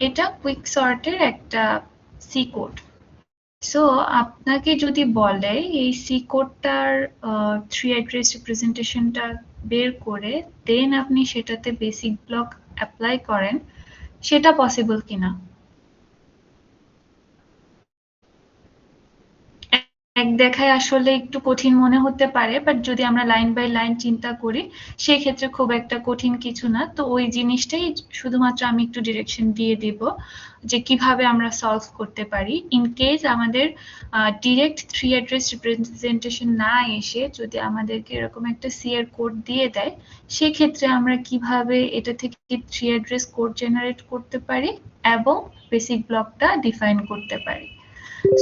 এটা কুইক সর্টের একটা C code. So আপনাকে যদি বলে এই সি কোডটার 3 অ্যাড্রেস রিপ্রেজেন্টেশনটা বের করে দেন আপনি সেটাতে বেসিক ব্লক অ্যাপ্লাই করেন, সেটা পসিবল কিনা? এক দেখায় আসলে একটু কঠিন মনে হতে পারে, বাট যদি আমরা লাইন বাই লাইন চিন্তা করি সেই ক্ষেত্রে খুব একটা কঠিন কিছু না। তো ওই জিনিসটাই শুধুমাত্র আমি একটু ডিরেকশন দিয়ে দিব যে কিভাবে আমরা সলভ করতে পারি ইন কেস আমাদের ডিরেক্ট 3 অ্যাড্রেস রিপ্রেজেন্টেশন না এসে যদি আমাদেরকে এরকম একটা সি এর কোড দিয়ে দেয়, সেক্ষেত্রে আমরা কিভাবে এটা থেকে 3 অ্যাড্রেস কোড জেনারেট করতে পারি এবং বেসিক ব্লকটা ডিফাইন করতে পারি।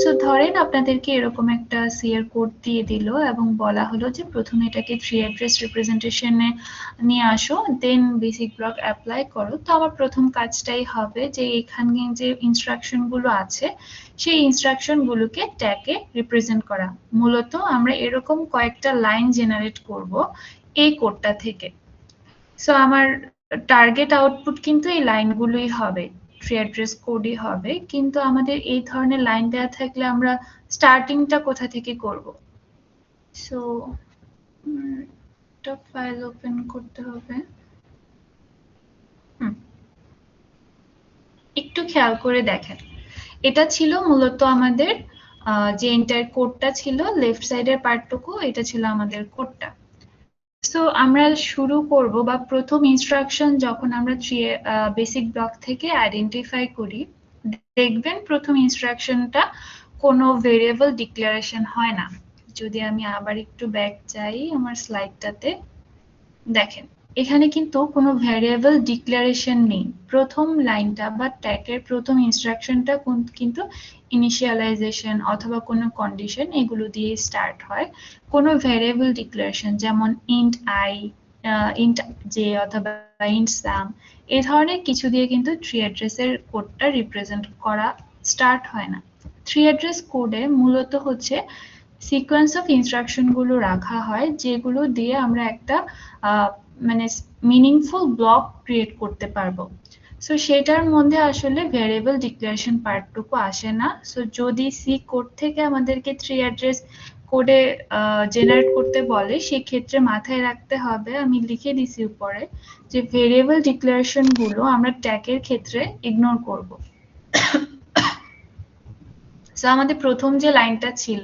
সো ধরেন আপনাদেরকে এরকম একটা সিএর কোড দিয়ে দিল এবং বলা হলো যে প্রথমে এটাকে 3 অ্যাড্রেস রিপ্রেজেন্টেশনে নিয়ে আসো, দেন বেসিক ব্লক অ্যাপ্লাই করো। তো আমার প্রথম কাজটাই হবে যে এখানে যে ইনস্ট্রাকশন গুলো আছে সেই ইনস্ট্রাকশন গুলোকে ট্যাগে রিপ্রেজেন্ট করা। মূলত আমরা এরকম কয়েকটা লাইন জেনারেট করব এই কোডটা থেকে। সো আমার টার্গেট আউটপুট কিন্তু এই লাইনগুলোই হবে, ট্রি অ্যাড্রেস কোডই হবে। কিন্তু আমাদের এই ধরনের লাইন দেওয়া থাকলে আমরা স্টার্টিংটা কোথা থেকে করব? সো একটা ফাইল ওপেন করতে হবে। হুম, একটু খেয়াল করে দেখেন, এটা ছিল মূলত আমাদের যে এন্টার কোডটা ছিল লেফট সাইডের পার্টটুকু, এটা ছিল আমাদের কোডটা। সো আমরা শুরু করব বা প্রথম ইনস্ট্রাকশন যখন আমরা বেসিক ব্লক থেকে আইডেন্টিফাই করি, দেখবেন প্রথম ইনস্ট্রাকশনটা কোনো ভেরিয়েবল ডিক্লারেশন হয় না। যদি আমি আবার একটু ব্যাক যাই আমার স্লাইডটাতে, দেখেন এখানে কিন্তু কোনো ভ্যারিয়েবল ডিক্লারেশন নেই। প্রথম লাইনটা বা ট্যাগের প্রথম ইনস্ট্রাকশনটা কিন্তু ইনিশিয়ালাইজেশন অথবা কোনো কন্ডিশন এগুলো দিয়ে স্টার্ট হয়। কোনো ভ্যারিয়েবল ডিক্লারেশন যেমন ইন্ট আই, ইন্ট জে অথবা ইন্ট সাম, এই ধরনের কিছু দিয়ে কিন্তু ট্রি অ্যাড্রেসের কোডটা রিপ্রেজেন্ট করা স্টার্ট হয় না। থ্রি অ্যাড্রেস কোডে মূলত হচ্ছে সিকোয়েন্স অফ ইনস্ট্রাকশন গুলো রাখা হয় যেগুলো দিয়ে আমরা একটা মানে মিনিংফুল ব্লক ক্রিয়েট করতে পারবো। সো সেটার মধ্যে আসলে ভ্যারিয়েবল ডিক্লারেশন পার্টটুকু আসে না। সো যদি সি কোড থেকে আমাদেরকে থ্রি অ্যাড্রেস কোডে জেনারেট করতে বলে, সেক্ষেত্রে মাথায় রাখতে হবে, আমি লিখে দিছি উপরে, যে ভেরিয়েবল ডিক্লারেশন গুলো আমরা ট্যাগের ক্ষেত্রে ইগনোর করব। সো আমাদের প্রথম যে লাইনটা ছিল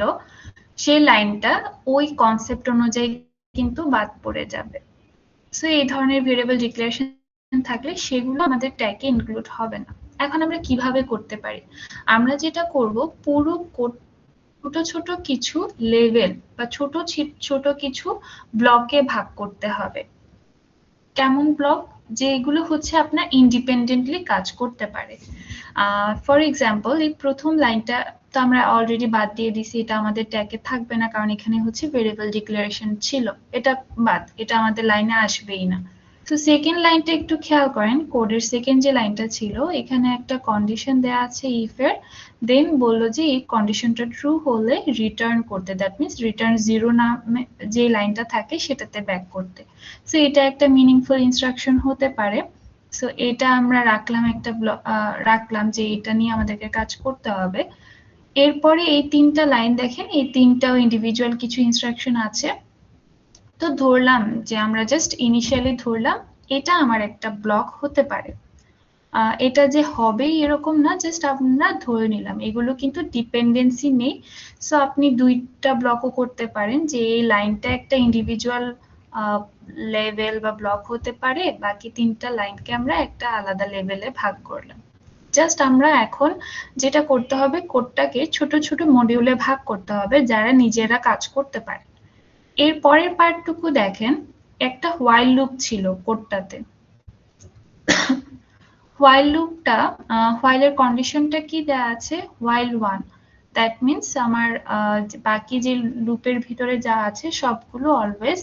সেই লাইনটা ওই কনসেপ্ট অনুযায়ী কিন্তু বাদ পড়ে যাবে। সো এই ধরনের ভেরিয়েবল ডিক্লারেশন থাকলে সেগুলো আমাদের ট্যাগে ইনক্লুড হবে না। এখন আমরা কিভাবে করতে পারি? আমরা যেটা করব, পুরো কোড ছোট ছোট কিছু লেভেল বা ছোট ছোট কিছু ব্লকে ভাগ করতে হবে। কেমন ব্লক? যেগুলো হচ্ছে আপনার ইন্ডিপেন্ডেন্টলি কাজ করতে পারে। ফর এক্সাম্পল এই প্রথম লাইনটা তো আমরা অলরেডি বাদ দিয়ে দিছি, এটা আমাদের ট্যাগে থাকবে না কারণ এখানে হচ্ছে ভেরিয়েবল ডিক্লারেশন ছিল, এটা বাদ, এটা আমাদের লাইনে আসবেই না। তো সেকেন্ড লাইনটা একটু খেয়াল করেন, কোডের সেকেন্ড যে লাইনটা ছিল এখানে একটা কন্ডিশন দেওয়া আছে ইফ এর, দেন বললো যে এই কন্ডিশনটা ট্রু হলে রিটার্ন করতে, দ্যাট মিনস রিটার্ন জিরো নামে যে লাইনটা থাকে সেটাতে ব্যাক করতে। সো এটা একটা মিনিংফুল ইনস্ট্রাকশন হতে পারে। সো এটা আমরা রাখলাম একটা রাখলাম যে এটা নিয়ে আমাদেরকে কাজ করতে হবে। এরপরে এই তিনটা লাইন দেখেন, এই তিনটাও ইন্ডিভিজুয়াল কিছু ইনস্ট্রাকশন আছে। তো ধরলাম যে আমরা জাস্ট ইনিশিয়ালি ধরলাম এটা আমার একটা ব্লক হতে পারে। এটা যে হবেই এরকম না, জাস্ট আমরা ধরে নিলাম, এগুলো কিন্তু ডিপেন্ডেন্সি নেই। সো আপনি দুইটা ব্লকও করতে পারেন যে এই লাইনটা একটা ইন্ডিভিজুয়াল লেভেল বা ব্লক হতে পারে, বাকি তিনটা লাইনকে আমরা একটা আলাদা লেভেলে ভাগ করলাম। জাস্ট আমরা এখন যেটা করতে হবে, কোডটাকে ছোট ছোট মডিউলে ভাগ করতে হবে যারা নিজেরা কাজ করতে পারে। এর পরের পার্টটুকু দেখেন, একটা হোয়াইল লুপ ছিল কোডটাতে। হোয়াইল লুপটা, হোয়াইলের কন্ডিশনটা কি দেওয়া আছে, হোয়াইল ওয়ান, দ্যাট মিনস আমার বাকি যে লুপের ভিতরে যা আছে সবগুলো অলওয়েজ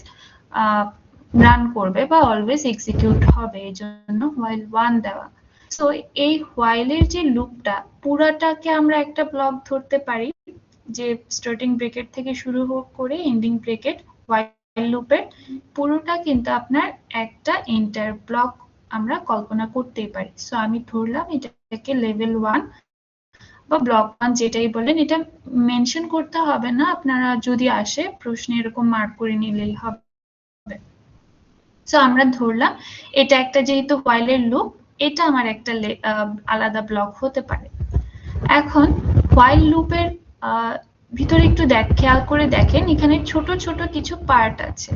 রান করবে বা অলওয়েজ এক্সিকিউট হবে, এই জন্য হোয়াইল ওয়ান দেওয়া। সো এই হোয়াইলের যে লুপটা পুরাটাকে আমরা একটা ব্লক ধরতে পারি, যে স্টার্টিং ব্রেকেট থেকে শুরু করে এন্ডিং ব্রেকেট, হোয়াইল লুপের পুরোটা কিন্তু আপনার একটা এন্টার ব্লক আমরা কল্পনা করতেই পারি। সো আমি ধরলাম এটা এটাকে লেভেল 1 বা ব্লক 1 যেটাই বলেন, এটা মেনশন করতে হবে না, আপনারা যদি আসে প্রশ্নে এরকম মার্ক করে নিলেই হবে। সো আমরা ধরলাম এটা একটা যেহেতু হোয়াইলের লুপ, এটা আমার একটা আলাদা ব্লক হতে পারে। এখন হোয়াইল লুপের ভিতরে একটু খেয়াল করে দেখেন, এখানে ছোট ছোট কিছু পার্ট আছে।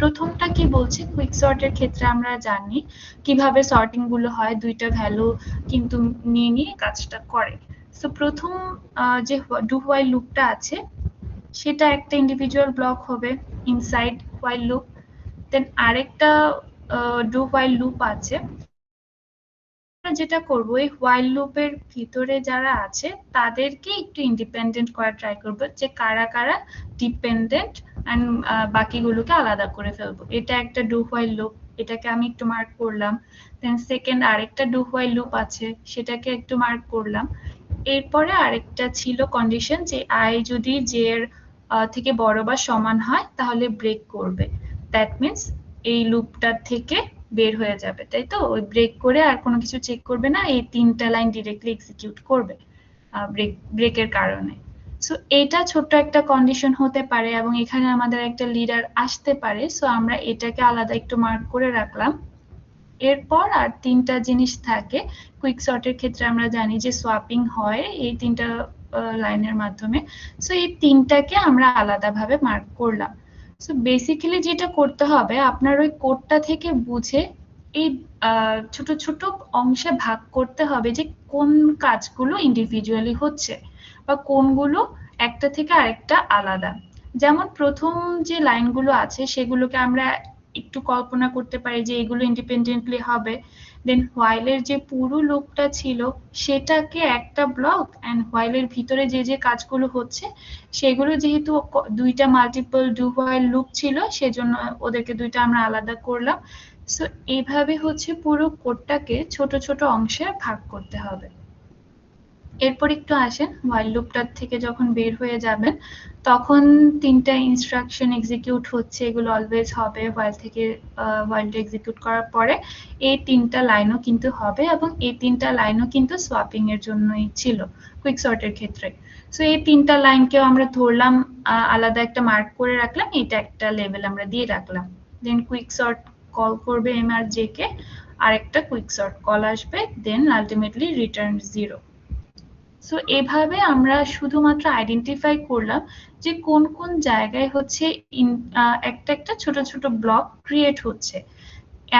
প্রথমটা কি বলছে, কুইক সর্টের ক্ষেত্রে আমরা জানি কিভাবে সর্টিং গুলো হয়, দুইটা ভ্যালু কিন্তু নিয়ে কাজটা করে। সো প্রথম যে ডু হোয়াইল লুপটা আছে সেটা একটা ইন্ডিভিজুয়াল ব্লক হবে ইনসাইড হোয়াইল লুপ। দেন আরেকটা ডু হোয়াইল লুপ আছে, যেটা করব এই হোয়াইল লুপের ভিতরে যারা আছে তাদেরকে একটু ইন্ডিপেন্ডেন্ট করা ট্রাই করব, যে কারা কারা ডিপেন্ডেন্ট এন্ড বাকিগুলোকে আলাদা করে ফেলবো। এটা একটা ডু হোয়াইল লুপ, এটাকে আমি একটু মার্ক করলাম। দেন সেকেন্ড আরেকটা ডু হোয়াইল লুপ আছে, সেটাকে একটু মার্ক করলাম। এরপরে আরেকটা ছিল কন্ডিশন, যে আই যদি জে এর থেকে বড় বা সমান হয় তাহলে ব্রেক করবে। দ্যাট মিন্স এই লুপটা থেকে বের হয়ে যাবে, তাই তো? ওই ব্রেক করে আর কোনো কিছু চেক করবে না, এই তিনটা লাইন ডিরেক্টলি এক্সিকিউট করবে ব্রেকের কারণে। সো এটা ছোট্ট একটা কন্ডিশন হতে পারে এবং এখানে আমাদের একটা লিডার আসতে পারে। সো আমরা এটাকে আলাদা একটু মার্ক করে রাখলাম। এরপর আর তিনটা জিনিস থাকে কুইক সর্টের ক্ষেত্রে, আমরা জানি যে সোয়াপিং হয় এই তিনটা লাইনের মাধ্যমে। সো এই তিনটাকে আমরা আলাদাভাবে মার্ক করলাম। সো বেসিক্যালি যেটা করতে হবে, আপনার ওই কোডটা থেকে বুঝে এই ছোট ছোট অংশে ভাগ করতে হবে যে কোন কাজগুলো ইন্ডিভিজুয়ালি হচ্ছে বা কোনগুলো একটা থেকে আরেকটা আলাদা। যেমন প্রথম যে লাইনগুলো আছে সেগুলোকে আমরা একটু কল্পনা করতে পারি যে এগুলো ইন্ডিপেন্ডেন্টলি হবে। দেন হোয়াইলের যে পুরো লুপটা ছিল সেটাকে একটা ব্লক, এন্ড হোয়াইলের ভিতরে যে যে কাজগুলো হচ্ছে সেগুলো যেহেতু দুইটা মাল্টিপল ডু হোয়াইল লুপ ছিল সেজন্য ওদেরকে দুইটা আমরা আলাদা করলাম। সো এইভাবে হচ্ছে পুরো কোডটাকে ছোট ছোট অংশে ভাগ করতে হবে। এরপর একটু আসেন, হোয়াইল লুপটার থেকে যখন বের হয়ে যাবেন তখন তিনটা ইনস্ট্রাকশন এক্সিকিউট হচ্ছে, এগুলো অলওয়েজ হবে হোয়াইল থেকে হোয়াইলটা এক্সিকিউট করার পরে এই তিনটা লাইনও কিন্তু হবে, এবং এই তিনটা লাইনও কিন্তু সোয়াপিং এর জন্যই ছিল কুইক সর্টের ক্ষেত্রে। সো এই তিনটা লাইনকেও আমরা ধরলাম, আলাদা একটা মার্ক করে রাখলাম, এটা একটা লেভেল আমরা দিয়ে রাখলাম। দেন কুইক সর্ট কল করবে এম আর জে কে, আরেকটা কুইক সর্ট কল আসবে, দেন আলটিমেটলি রিটার্ন 0। সো এভাবে আমরা শুধুমাত্র আইডেন্টিফাই করলাম যে কোন কোন জায়গায় হচ্ছে একটা একটা ছোট ছোট ব্লক ক্রিয়েট হচ্ছে।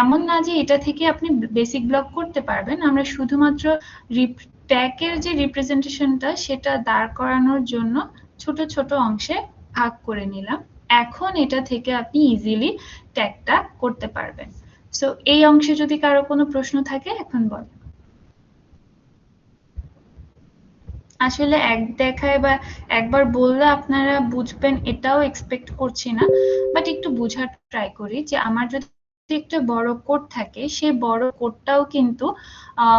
এমন না যে এটা থেকে আপনি বেসিক ব্লক করতে পারবেন, আমরা শুধুমাত্র ট্যাগের যে রিপ্রেজেন্টেশনটা সেটা দাঁড় করানোর জন্য ছোট ছোট অংশে ভাগ করে নিলাম। এখন এটা থেকে আপনি ইজিলি ট্যাগটা করতে পারবেন। সো এই অংশে যদি কারো কোনো প্রশ্ন থাকে এখন বল। আসলে এক দেখায় বা একবার বললে আপনারা বুঝবেন এটাও এক্সপেক্ট করছি না, বাট একটু বোঝার ট্রাই করি যে আমার যদি একটা বড় কোড থাকে সেই বড় কোডটাও কিন্তু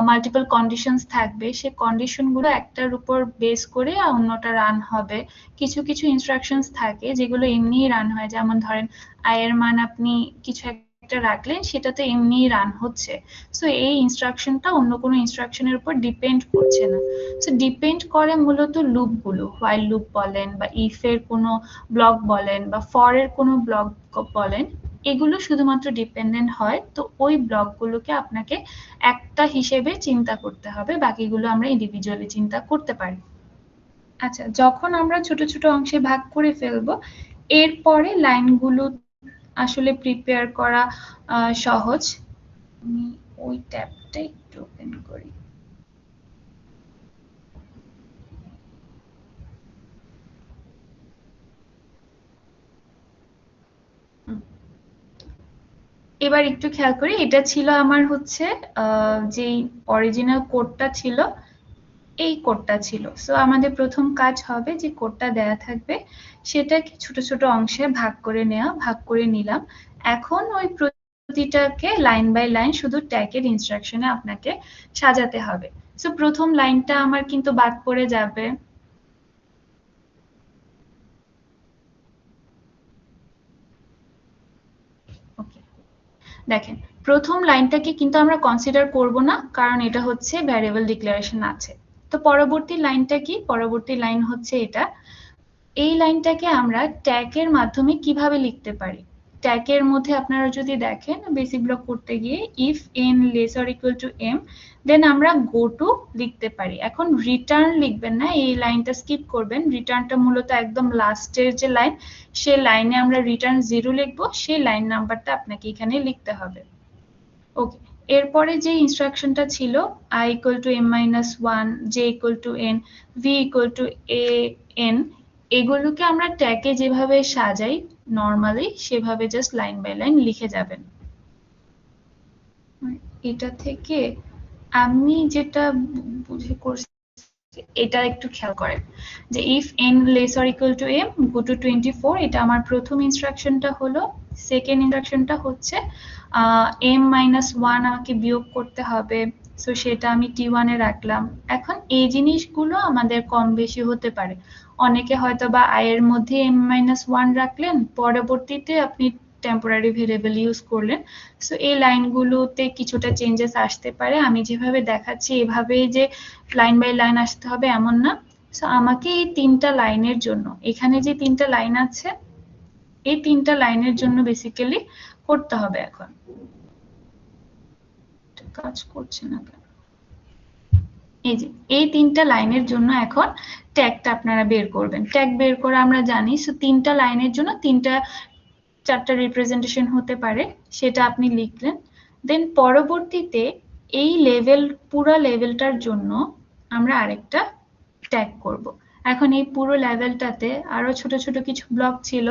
মাল্টিপল কন্ডিশনস থাকবে, সে কন্ডিশনগুলো একটার উপর বেস করে অন্যটা রান হবে। কিছু কিছু ইনস্ট্রাকশনস থাকে যেগুলো এমনিই রান হয়, যেমন ধরেন আই এর মান আপনি কিছু একটা রাখলেন সেটা তো এমনিই রান হচ্ছে। সো এই ইনস্ট্রাকশনটা অন্য কোনো ইনস্ট্রাকশনের উপর ডিপেন্ড করছে না। সো ডিপেন্ড করে মূলত লুপগুলো, হোয়াইল লুপ বলেন বা ইফ এর কোনো ব্লক বলেন বা ফর এর কোনো ব্লক বলেন, এগুলো শুধুমাত্র ডিপেন্ডেন্ট হয়। তো ওই ব্লকগুলোকে আপনাকে একটা হিসেবে চিন্তা করতে হবে, বাকিগুলো আমরা ইন্ডিভিজুয়ালি চিন্তা করতে পারি। আচ্ছা, যখন আমরা ছোট ছোট অংশে ভাগ করে ফেলবো এরপরে লাইনগুলো আসলে প্রিপেয়ার করা সহজ। আমি ওই ট্যাবটা একটু ওপেন করি। এবার একটু খেয়াল করি, এটা ছিল আমার হচ্ছে যেই অরিজিনাল কোডটা ছিল এই কোডটা ছিল। সো আমাদের প্রথম কাজ হবে যে কোডটা দেয়া থাকবে সেটাকে ছোট ছোট অংশে ভাগ করে নেওয়া, ভাগ করে নিলাম। এখন ওই প্রতিটাকে লাইন বাই লাইন শুধু ট্যাগের ইনস্ট্রাকশনে আপনাকে সাজাতে হবে। সো প্রথম লাইনটা আমার কিন্তু বাদ পড়ে যাবে। ওকে, দেখেন প্রথম লাইনটাকে কিন্তু আমরা কনসিডার করব না, কারণ এটা হচ্ছে ভ্যারিয়েবল ডিক্লারেশন আছে। তো পরবর্তী লাইনটা কি? পরবর্তী লাইন হচ্ছে এটা। এই লাইনটাকে আমরা ট্যাগের মাধ্যমে কিভাবে লিখতে পারি? ট্যাগের মধ্যে আপনারা যদি দেখেন বেসিক ব্লক করতে গিয়ে if n less or equal to m, দেন আমরা গো টু লিখতে পারি। এখন রিটার্ন লিখবেন না, এই লাইনটা স্কিপ করবেন। রিটার্নটা মূলত একদম লাস্টের যে লাইন, সেই লাইনে আমরা রিটার্ন 0 লিখবো, সেই লাইন নাম্বারটা আপনাকে এখানে লিখতে হবে। ওকে, এরপরে যে ইনস্ট্রাকশনটা ছিল i equal to m-1, j equal to n, v equal to an, এগুলোকে আমরা ট্যাগে যেভাবে সাজাই নর্মালি সেভাবে জাস্ট লাইন বাই লাইন লিখে যাবেন। এটা থেকে আমি যেটা বুঝে করছি এটা একটু খেয়াল করেন যে if n less or equal to m go to 24, এটা আমার প্রথম ইনস্ট্রাকশনটা হলো। সেকেন্ড ইনস্ট্রাকশনটা হচ্ছে m-1 আমাকে বিয়োগ করতে হবে, সো সেটা আমি t1 এ রাখলাম। এখন এই জিনিসগুলো আমাদের কম বেশি হতে পারে, অনেকে হয়তো বা i এর মধ্যে m-1 রাখলেন, পরবর্তীতে আপনি টেম্পোরারি ভেরিয়েবল ইউজ করলেন, সো এই লাইনগুলোতে কিছুটা চেঞ্জেস আসতে পারে। আমি যেভাবে দেখাচ্ছি এভাবেই যে লাইন বাই লাইন আসতে হবে এমন না। সো আমাকে এই তিনটা লাইনের জন্য, এখানে যে তিনটা লাইন আছে এই তিনটা লাইনের জন্য বেসিক্যালি করতে হবে। এখন কাজ করছে না কেন? এই যে এই তিনটা লাইনের জন্য এখন ট্যাগটা আপনারা বের করবেন। ট্যাগ বের করা আমরা জানি, সো তিনটা লাইনের জন্য তিনটা চারটা রিপ্রেজেন্টেশন হতে পারে, সেটা আপনি লিখলেন। দেন পরবর্তীতে এই লেভেল, পুরো লেভেলটার জন্য আমরা আরেকটা ট্যাগ করব। এখন এই পুরো লেভেলটাতে আরো ছোট ছোট কিছু ব্লক ছিল,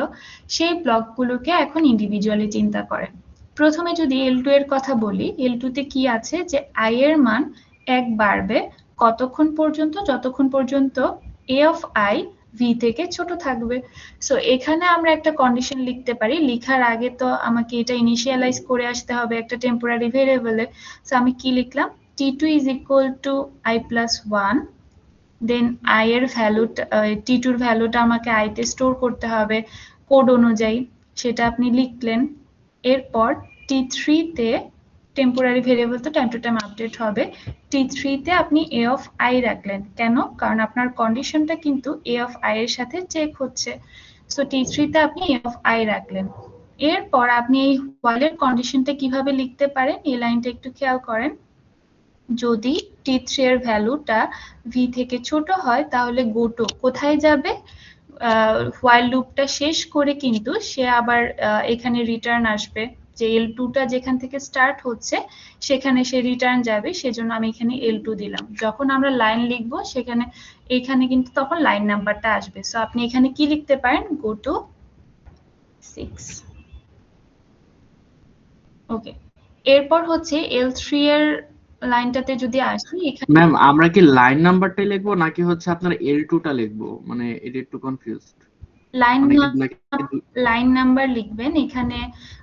সেই ব্লকগুলোকে এখন ইন্ডিভিজুয়ালি চিন্তা করেন। প্রথমে যদি L2 এর কথা বলি, L2 তে কি আছে যে i এর মান 1 বাড়বে কতক্ষণ পর্যন্ত? যতক্ষণ পর্যন্ত a of i v থেকে ছোট থাকবে। সো এখানে আমরা একটা কন্ডিশন লিখতে পারি। লিখার আগে তো আমাকে এটা ইনিশিয়ালাইজ করে আসতে হবে একটা টেম্পোরারি ভেরিয়েবলে। সো আমি কি লিখলাম? t2 is equal to i plus 1, then i এর ভ্যালুটা, t2 এর ভ্যালুটা আমাকে i তে স্টোর করতে হবে কোড অনুযায়ী, সেটা আপনি লিখলেন। এরপর t3 তে টেম্পোরারি ভেরিয়েবল তো টাইম টু টাইম আপডেট হবে, t3 তে আপনি a of i রাখলেন। কেন? কারণ আপনার কন্ডিশনটা কিন্তু a of i এর সাথে চেক হচ্ছে, সো t3 তে আপনি a of i রাখলেন। এরপর আপনি এই while এর কন্ডিশনটা কিভাবে লিখতে পারেন, এই লাইনটা একটু খেয়াল করেন। যদি t3 এর ভ্যালুটা v থেকে ছোট হয় তাহলে গো টু কোথায় যাবে? while লুপটা শেষ করে কিন্তু সে আবার এখানে রিটার্ন আসবে, যে L2 টা যেখান থেকে স্টার্ট হচ্ছে সেখানে সে রিটার্ন যাবে, সেজন্য আমি এখানে L2 দিলাম। যখন আমরা লাইন লিখবো সেখানে এখানে কিন্তু তখন লাইন নাম্বারটা আসবে। সো আপনি এখানে কি লিখতে পারেন? Go to 6। ওকে, এরপর হচ্ছে L3 এর লাইনটাতে যদি আসি, এখানে ম্যাম আমরা কি লাইন নাম্বারটাই লিখবো নাকি হচ্ছে আপনার L2 টা লিখবো? মানে এটা একটু কনফিউজড। লাইন মানে কি নাকি লাইন নাম্বার লিখবেন এখানে,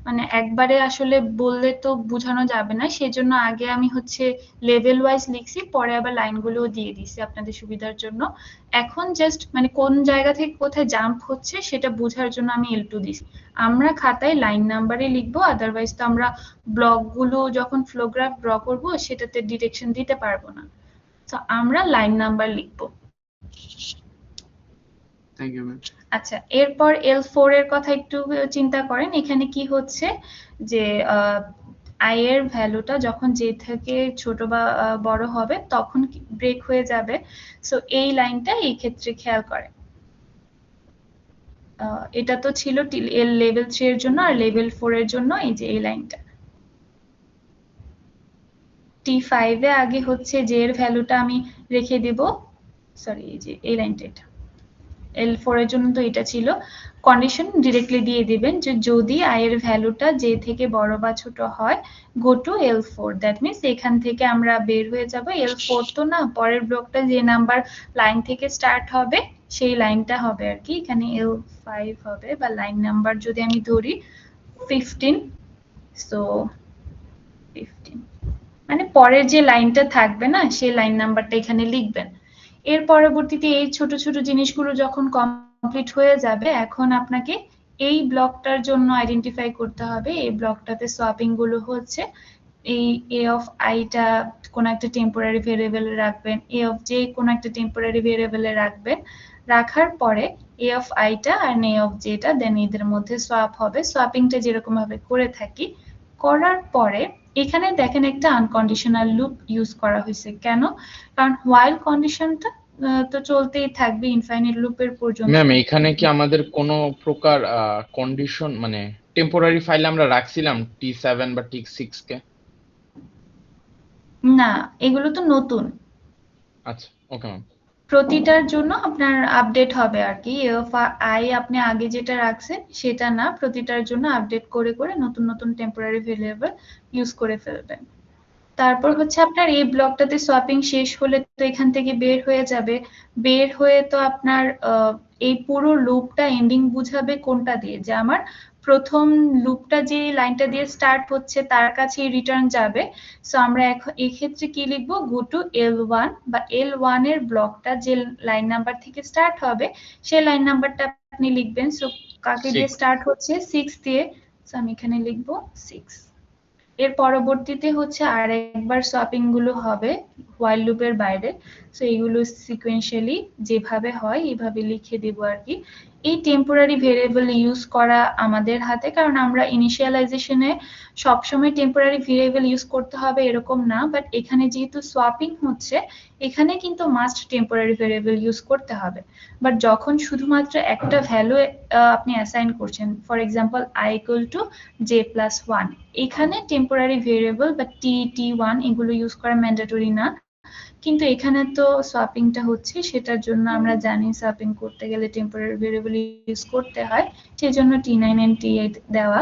মানে একবারে আসলে বললে তো বোঝানো যাবে না, সেজন্য আগে আমি হচ্ছে লেভেল ওয়াইজ লিখছি, পরে আবার লাইনগুলোও দিয়ে দিছি আপনাদের সুবিধার জন্য। এখন জাস্ট মানে কোন জায়গা থেকে কোথায় জাম্প হচ্ছে সেটা বোঝার জন্য আমি L2 দিছি। আমরা খাতায় লাইন নাম্বারে লিখবো, আদারওয়াইজ তো আমরা ব্লকগুলো যখন ফ্লোগ্রাফ ড্র করব সেটাতে ডিরেকশন দিতে পারবো না। তো আমরা লাইন নাম্বার লিখবো। Thank you ma'am. আচ্ছা, এরপর L4 এর কথা একটু চিন্তা করেন। এখানে কি হচ্ছে যে i এর ভ্যালুটা যখন j থেকে ছোট বা বড় হবে তখন ব্রেক হয়ে যাবে। সো এই লাইনটা এই ক্ষেত্রে খেয়াল করেন। এটা তো ছিল লেভেল 3 এর জন্য, আর লেভেল 4 এর জন্য এই যে এই লাইনটা। t5 এ আগে হচ্ছে j এর ভ্যালুটা আমি রেখে দেব, সরি এই যে এই লাইনটা, এটা L4 এর জন্য তো এটা ছিল। কন্ডিশন ডিরেক্টলি দিয়ে দিবেন যে যদি i এর ভ্যালুটা j থেকে বড় বা ছোট হয় go to L4, that means এখান থেকে আমরা বের হয়ে যাব। L4 তো না, পরের ব্লকটা যে নাম্বার লাইন থেকে স্টার্ট হবে সেই লাইনটা হবে আর কি, এখানে L5 হবে, বা লাইন নাম্বার যদি আমি ধরি 15, সো 15 মানে পরের যে লাইনটা থাকবে না সেই লাইন নাম্বারটা এখানে লিখবেন। এর পরবর্তীতে এই ছোট ছোট জিনিসগুলো যখন কমপ্লিট হয়ে যাবে, এখন আপনাকে এই ব্লকটার জন্য আইডেন্টিফাই করতে হবে এই ব্লকটাতে সোয়াপিং গুলো হচ্ছে এই a of i টা কোন একটা টেম্পোরারি ভেরিয়েবলে রাখবেন, a of j কোন একটা টেম্পোরারি ভেরিয়েবলে রাখবেন, রাখার পরে a of i টা আর a of j টা দেন এদের মধ্যে সোয়াপ হবে। সোয়াপিংটা যেরকম ভাবে করে থাকি, করার পরে এখানে দেখেন একটা আনকন্ডিশনাল লুপ ইউজ করা হয়েছে। কেন? কারণ হোয়াইল কন্ডিশনটা তো চলতেই থাকবে ইনফাইনাইট লুপের পর্যন্ত। ম্যাম এখানে কি আমাদের কোনো প্রকার কন্ডিশন মানে টেম্পোরারি ফাইল আমরা রাখছিলাম T7 বা T6 কে? না, এগুলো তো নতুন। আচ্ছা, ওকে ম্যাম। প্রতিটার জন্য আপনার আপডেট হবে আর কি। আই আপনি আগে যেটা রাখছেন সেটা না, প্রতিটার জন্য আপডেট করে করে নতুন নতুন টেম্পোরারি ভেরিয়েবল ইউজ করে ফেলবেন। তারপর হচ্ছে আপনার এই ব্লকটাতে সোয়াপিং শেষ হলে তো এখান থেকে বের হয়ে যাবে। বের হয়ে তো আপনার এই পুরো লুপটা এন্ডিং বুঝাবে কোনটা দিয়ে, যে আমার প্রথম লুপটা যে লাইনটা দিয়ে স্টার্ট হচ্ছে তার কাছে রিটার্ন যাবে। সো আমরা এখন এই ক্ষেত্রে কি লিখবো, গো টু L1 বা L1 এর ব্লকটা যে লাইন নাম্বার থেকে স্টার্ট হবে সেই লাইন নাম্বারটা আপনি লিখবেন। সো কাকে দিয়ে 6 স্টার্ট হচ্ছে, 6 দিয়ে। সো আমি এখানে লিখবো 6। এর পরবর্তীতে হচ্ছে আরেকবার সোয়াপিং গুলো হবে হোয়াইল লুপের বাইরে। সো এইগুলো সিকোয়েন্সিয়ালি যেভাবে হয় এইভাবে লিখে দেব আর কি। এই টেম্পোরারি ভেরিয়েবল ইউজ করা আমাদের হাতে, কারণ আমরা ইনিশিয়ালাইজেশনে সবসময় টেম্পোরারি ভেরিয়েবল ইউজ করতে হবে এরকম না, বাট এখানে যেহেতু সোয়াপিং হচ্ছে এখানে কিন্তু মাস্ট টেম্পোরারি ভেরিয়েবল ইউজ করতে হবে। বাট যখন শুধুমাত্র একটা ভ্যালু আপনি অ্যাসাইন করছেন, for example i equal to j+1, এখানে টেম্পোরারি ভেরিয়েবল বা t1 এগুলো ইউজ করা ম্যান্ডেটরি না। কিন্তু এখানে তো সোয়াপিংটা হচ্ছে, সেটার জন্য আমরা জানি সোয়াপিং করতে গেলে টেম্পোরারি ভেরিয়েবল ইউজ করতে হয়, সেজন্য t9 and t8 দেওয়া।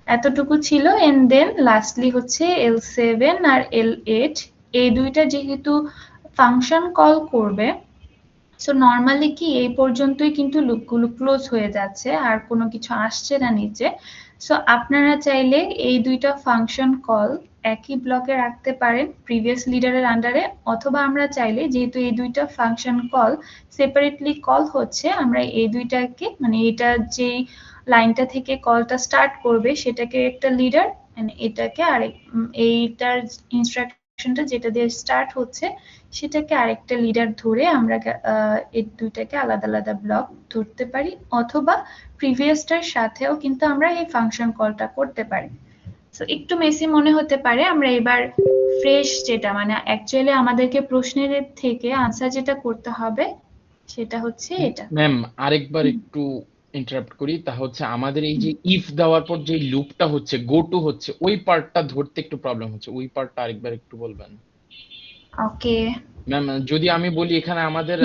এতটুকু ছিল। এন্ড দেন লাস্টলি হচ্ছে L7 আর L8, এই দুইটা যেহেতু ফাংশন কল করবে, সো নর্মালি কি এই পর্যন্তই কিন্তু লুপগুলো ক্লোজ হয়ে যাচ্ছে, আর কোনো কিছু আসছে না নিচে। সো আপনারা চাইলে এই দুইটা ফাংশন কল একই ব্লকে রাখতে পারেন প্রিভিয়াস লিডারের আন্ডারে, অথবা আমরা চাইলে যেহেতু এই দুইটা ফাংশন কল সেপারেটলি কল হচ্ছে, আমরা এই দুইটাকে মানে এটা যেই লাইনটা থেকে কলটা স্টার্ট করবে সেটাকে একটা লিডার, এটাকে আরেক এইটার ইনস্ট্রাকশনটা যেটা দিয়ে স্টার্ট হচ্ছে সেটাকে আরেকটা লিডার ধরে আমরা এই দুইটাকে আলাদা আলাদা ব্লক ধরতে পারি, অথবা প্রিভিয়াসটার সাথেও কিন্তু আমরা এই ফাংশন কলটা করতে পারি। সো একটু মেসি মনে হতে পারে। আমরা এবার ফ্রেশ যেটা মানে অ্যাকচুয়ালি আমাদেরকে প্রশ্নের থেকে আনসার যেটা করতে হবে সেটা হচ্ছে এটা। ম্যাম আরেকবার একটু ইন্টারাপ্ট করি, তা হচ্ছে আমাদের এই যে ইফ দেওয়ার পর যে লুপটা হচ্ছে গো টু হচ্ছে ওই পার্টটা ধরতে একটু প্রবলেম হচ্ছে, ওই পার্টটা আরেকবার একটু বলবেন? ওকে ম্যাম যদি আমি বলি এখানে আমাদের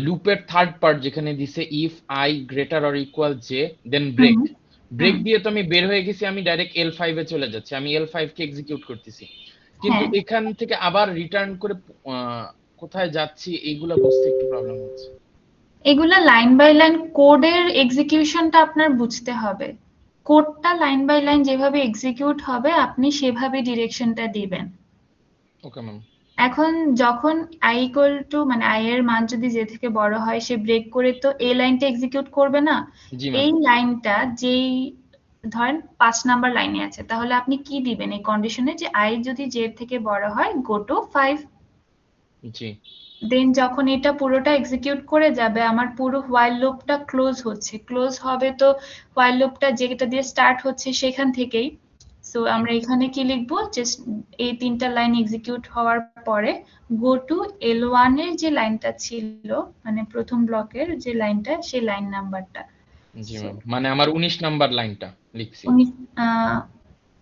লুপের থার্ড পার্ট যেখানে দিছে if i greater or equal j then break, break দিয়ে তো আমি বের হয়ে গেছি, আমি ডাইরেক্ট L5 এ চলে যাচ্ছি, আমি L5 কে এক্সিকিউট করতেছি, কিন্তু হ্যাঁ, এখান থেকে আবার রিটার্ন করে কোথায় যাচ্ছি এইগুলা বুঝতে একটু প্রবলেম হচ্ছে। এগুলা লাইন বাই লাইন কোডের এক্সিকিউশনটা আপনার বুঝতে হবে। কোডটা লাইন বাই লাইন যেভাবে এক্সিকিউট হবে আপনি সেভাবে ডিরেকশনটা দিবেন। Okay ma'am. এখন যখন i ইকুয়াল টু মানে i এর মান যদি j থেকে বড় হয়, সে ব্রেক করে তো এই লাইনটা এক্সিকিউট করবে না। জি ম্যাম। এই লাইনটা যেই ধরেন 5 নাম্বার লাইনে আছে, তাহলে আপনি কি দিবেন এই কন্ডিশনে, যে i যদি j এর থেকে বড় হয় গো টু 5। জি দেন যখন এটা পুরোটা এক্সিকিউট করে যাবে, আমার পুরো হোয়াইল লুপটা ক্লোজ হচ্ছে, ক্লোজ হবে তো হোয়াইল লুপটা যেটা দিয়ে স্টার্ট হচ্ছে সেখান থেকেই। সো আমরা এখানে কি লিখবো, জাস্ট এই তিনটা লাইন এক্সিকিউট হওয়ার পরে গো টু L1 এর যে লাইনটা ছিল মানে প্রথম ব্লকের যে লাইনটা সেই লাইন নাম্বারটা। জি ম্যাম, মানে আমার 19 নাম্বার লাইনটা লিখছি।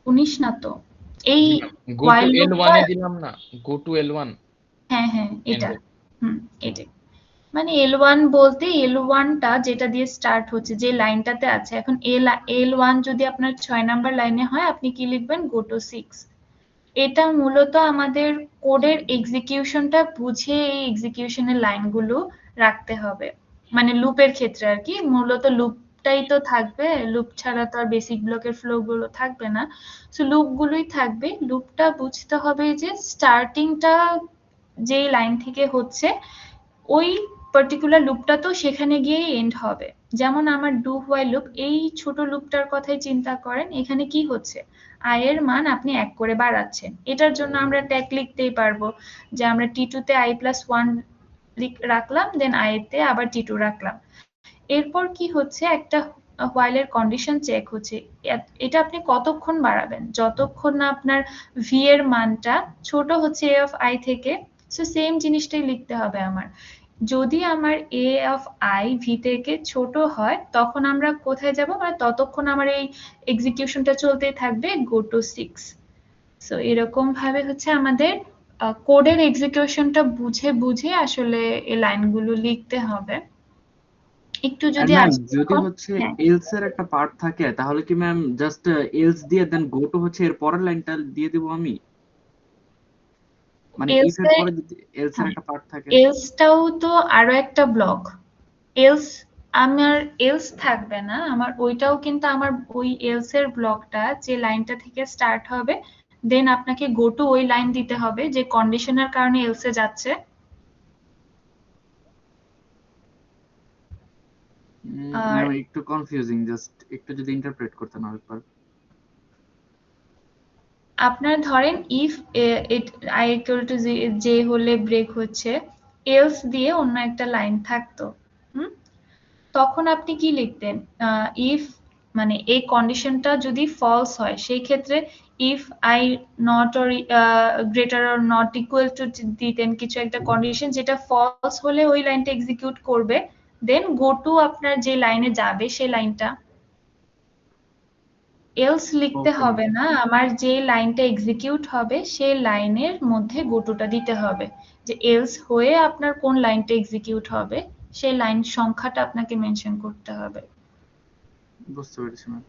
19 না তো, এই জি ma'am, go to while L1 লুপটা, এ দিলাম না, গো টু L1 হ্যাঁ হ্যাঁ এটা, এন্ডে। এটাই। মানে L1 বলতে L1 টা যেটা দিয়ে স্টার্ট হচ্ছে যে লাইনটাতে আছে, এখন L1 যদি আপনার 6 নাম্বার লাইনে হয় আপনি কি লিখবেন, গো টু 6। এটা মূলত আমাদের কোডের এক্সিকিউশনটা বুঝে এই এক্সিকিউশনের লাইনগুলো রাখতে হবে, মানে লুপের ক্ষেত্রে আর কি। মূলত লুপটাই তো থাকবে, লুপ ছাড়া তো আর বেসিক ব্লকের ফ্লো গুলো থাকবে না। সো লুপগুলোই থাকবে। লুপটা বুঝতে হবে যে স্টার্টিংটা যেই লাইন থেকে হচ্ছে ওই পার্টিকুলার লুপটা তো সেখানে গিয়েই এন্ড হবে। যেমন আমার ডু হোয়াইল লুপ, এই ছোট লুপটার কথাই চিন্তা করেন। এখানে কি হচ্ছে, i এর মান আপনি 1 করে বাড়াচ্ছেন। এটার জন্য আমরা ট্যাগ লিখতেই পারবো যে আমরা t2 তে i+1 রাখলাম, দেন i তে আবার t2 রাখলাম। এরপর কি হচ্ছে, একটা while এর কন্ডিশন চেক হচ্ছে। এটা আপনি কতক্ষণ বাড়াবেন, যতক্ষণ না আপনার v এর মানটা ছোট হচ্ছে a of i থেকে। সো সেম জিনিসটাই লিখতে হবে আমার। যদি আমার a of i v থেকে ছোট হয়, তখন আমরা কোথায় যাব, মানে ততক্ষণ আমার এই এক্সিকিউশনটা চলতেই থাকবে go to 6। সো এরকম ভাবে হচ্ছে আমাদের কোডের এক্সিকিউশনটা বুঝে বুঝে আসলে এই লাইনগুলো লিখতে হবে। একটু আর যদি ম্যাম আসে যদি এখন, হচ্ছে হ্যাঁ, এলস এর একটা পার্ট থাকে, তাহলে কি ম্যাম জাস্ট এলস দিয়ে দেন গো টু হচ্ছে এর পরের লাইনটা দিয়ে দেবো আমি, মানে ইফ এলস এর এর, পরে যদি এলস এর হ্যাঁ, একটা পার্ট থাকে? এলসটাও তো আরো একটা ব্লক। এলস, আমার এলস থাকবে না, আমার ওইটাও কিন্তু আমার ওই এলস এর ব্লকটা যে লাইনটা থেকে স্টার্ট হবে, দেন আপনাকে গো টু ওই লাইন দিতে হবে যে কন্ডিশনের কারণে এলসে যাচ্ছে। আর ম্যাম একটু কনফিউজিং, জাস্ট একটু যদি ইন্টারপ্রেট করতেন আরেকবার। আপনার ধরেন if i equal to j হলে ব্রেক হচ্ছে, এলস দিয়ে অন্য একটা লাইন থাকতো, তখন আপনি কি লিখতেন, ইফ মানে এই কন্ডিশনটা যদি ফলস হয়, সেই ক্ষেত্রে if i not or greater or not equal to দিতেন কিছু একটা কন্ডিশন, যেটা ফলস হলে ওই লাইনটা এক্সিকিউট করবে, দেন গো টু আপনার যে লাইনে যাবে সেই লাইনটা। এলস লিখতে ওকে ম্যাম। হবে না, আমার যে লাইনটা এক্সিকিউট হবে সেই লাইনের মধ্যে গোটুটা দিতে হবে, যে এলস হয়ে আপনার কোন লাইনটা এক্সিকিউট হবে সেই লাইন সংখ্যাটা আপনাকে মেনশন করতে হবে। বুঝতে পেরেছি ম্যাম।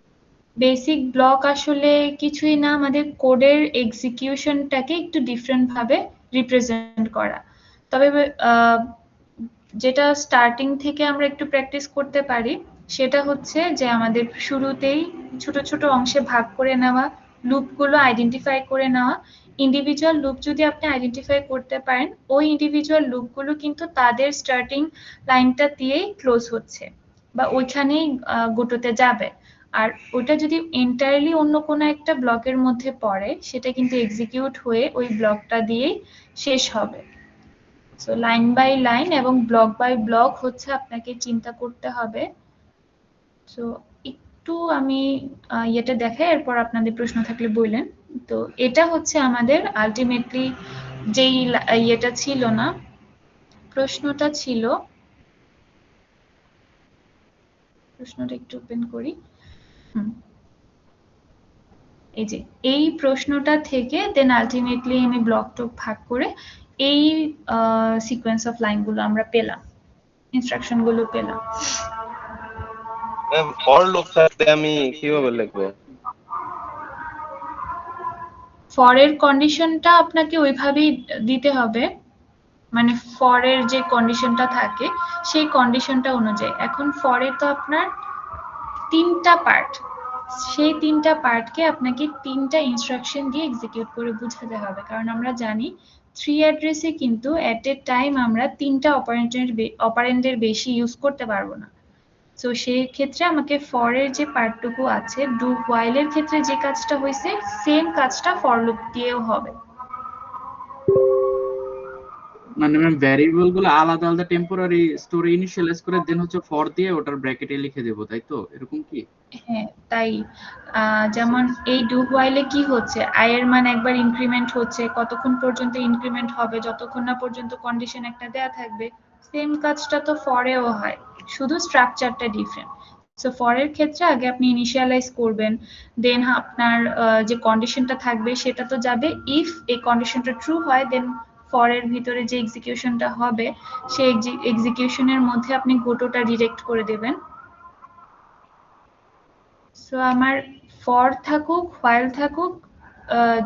বেসিক ব্লক আসলে কিছুই না, আমাদের কোডের এক্সিকিউশনটাকে একটু ডিফারেন্ট ভাবে রিপ্রেজেন্ট করা। তবে যেটা স্টার্টিং থেকে আমরা একটু প্র্যাকটিস করতে পারি, সেটা হচ্ছে যে আমাদের শুরুতেই ছোট ছোট অংশে ভাগ করে নেওয়া, লুপগুলো আইডেন্টিফাই করে নেওয়া। ইন্ডিভিজুয়াল লুপ যদি আপনি আইডেন্টিফাই করতে পারেন, ওই ইন্ডিভিজুয়াল লুপগুলো কিন্তু তাদের স্টার্টিং লাইনটা দিয়েই ক্লোজ হচ্ছে বা ওইখানেই গোটোতে যাবে। আর ওটা যদি এন্টায়ারলি অন্য কোনো একটা ব্লকের মধ্যে পড়ে, সেটা কিন্তু এক্সিকিউট হয়ে ওই ব্লকটা দিয়েই শেষ হবে। সো লাইন বাই লাইন এবং ব্লক বাই ব্লক হচ্ছে আপনাকে চিন্তা করতে হবে। সো একটু আমি এটা দেখাই, এরপর আপনাদের প্রশ্ন থাকলে বললেন। তো এটা হচ্ছে আমাদের আলটিমেটলি যেই ইয়েটা ছিল না, প্রশ্নটা ছিল, প্রশ্নটা একটু ওপেন করি। এই যে এই প্রশ্নটা থেকে দেন আলটিমেটলি আমি ব্লক টক ভাগ করে এই সিকোয়েন্স অফ লাইনগুলো আমরা পেলাম, ইনস্ট্রাকশন গুলো পেলাম। ম্যাম ফর লুপ থাকতে আমি কিভাবে লিখবো? ফর এর কন্ডিশনটা আপনাকে ওইভাবেই দিতে হবে, মানে ফর এর যে কন্ডিশনটা থাকে সেই কন্ডিশনটা অনুযায়ী। এখন ফর এ তো আপনার তিনটা পার্ট, সেই তিনটা পার্টকে আপনাকে তিনটা ইনস্ট্রাকশন দিয়ে এক্সিকিউট করে বুঝাতে হবে, কারণ আমরা জানি 3 অ্যাড্রেসে কিন্তু এট এ টাইম আমরা তিনটা অপারেন্ডের বেশি ইউজ করতে পারবো না। সো সেই ক্ষেত্রে আমাকে ফর এর যে পার্টটুকু আছে, ডু হোয়াইল এর ক্ষেত্রে যে কাজটা হয়েছে সেম কাজটা ফর লুপ দিয়েও হবে। মানে ম্যাম ভ্যারিয়েবল গুলো আলাদা আলাদা টেম্পোরারি স্টোরে ইনিশিয়ালাইজ করে দেন হচ্ছে ফর দিয়ে ওটার ব্র্যাকেটে লিখে দেবো, তাই তো? এরকম কি? হ্যাঁ তাই। যেমন এই ডু হোয়াইলে কি হচ্ছে, i এর মান একবার ইনক্রিমেন্ট হচ্ছে, কতক্ষণ পর্যন্ত ইনক্রিমেন্ট হবে, যতক্ষণ না পর্যন্ত কন্ডিশন একটা দেয়া থাকবে। সেম কাজটা তো ফরেও হয়, শুধু স্ট্রাকচারটা ডিফারেন্ট। সো ফর এর ক্ষেত্রে আগে আপনি ইনিশিয়ালাইজ করবেন, দেন আপনার যে কন্ডিশনটা থাকবে সেটা তো যাবে। ইফ এই কন্ডিশনটা ট্রু হয়, দেন ফর এর ভিতরে যে এক্সিকিউশনটা হবে সেই এক্সিকিউশনের মধ্যে আপনি গোটোটা ডিরেক্ট করে দেবেন। সো আমার ফর থাকুক, হোয়াইল থাকুক,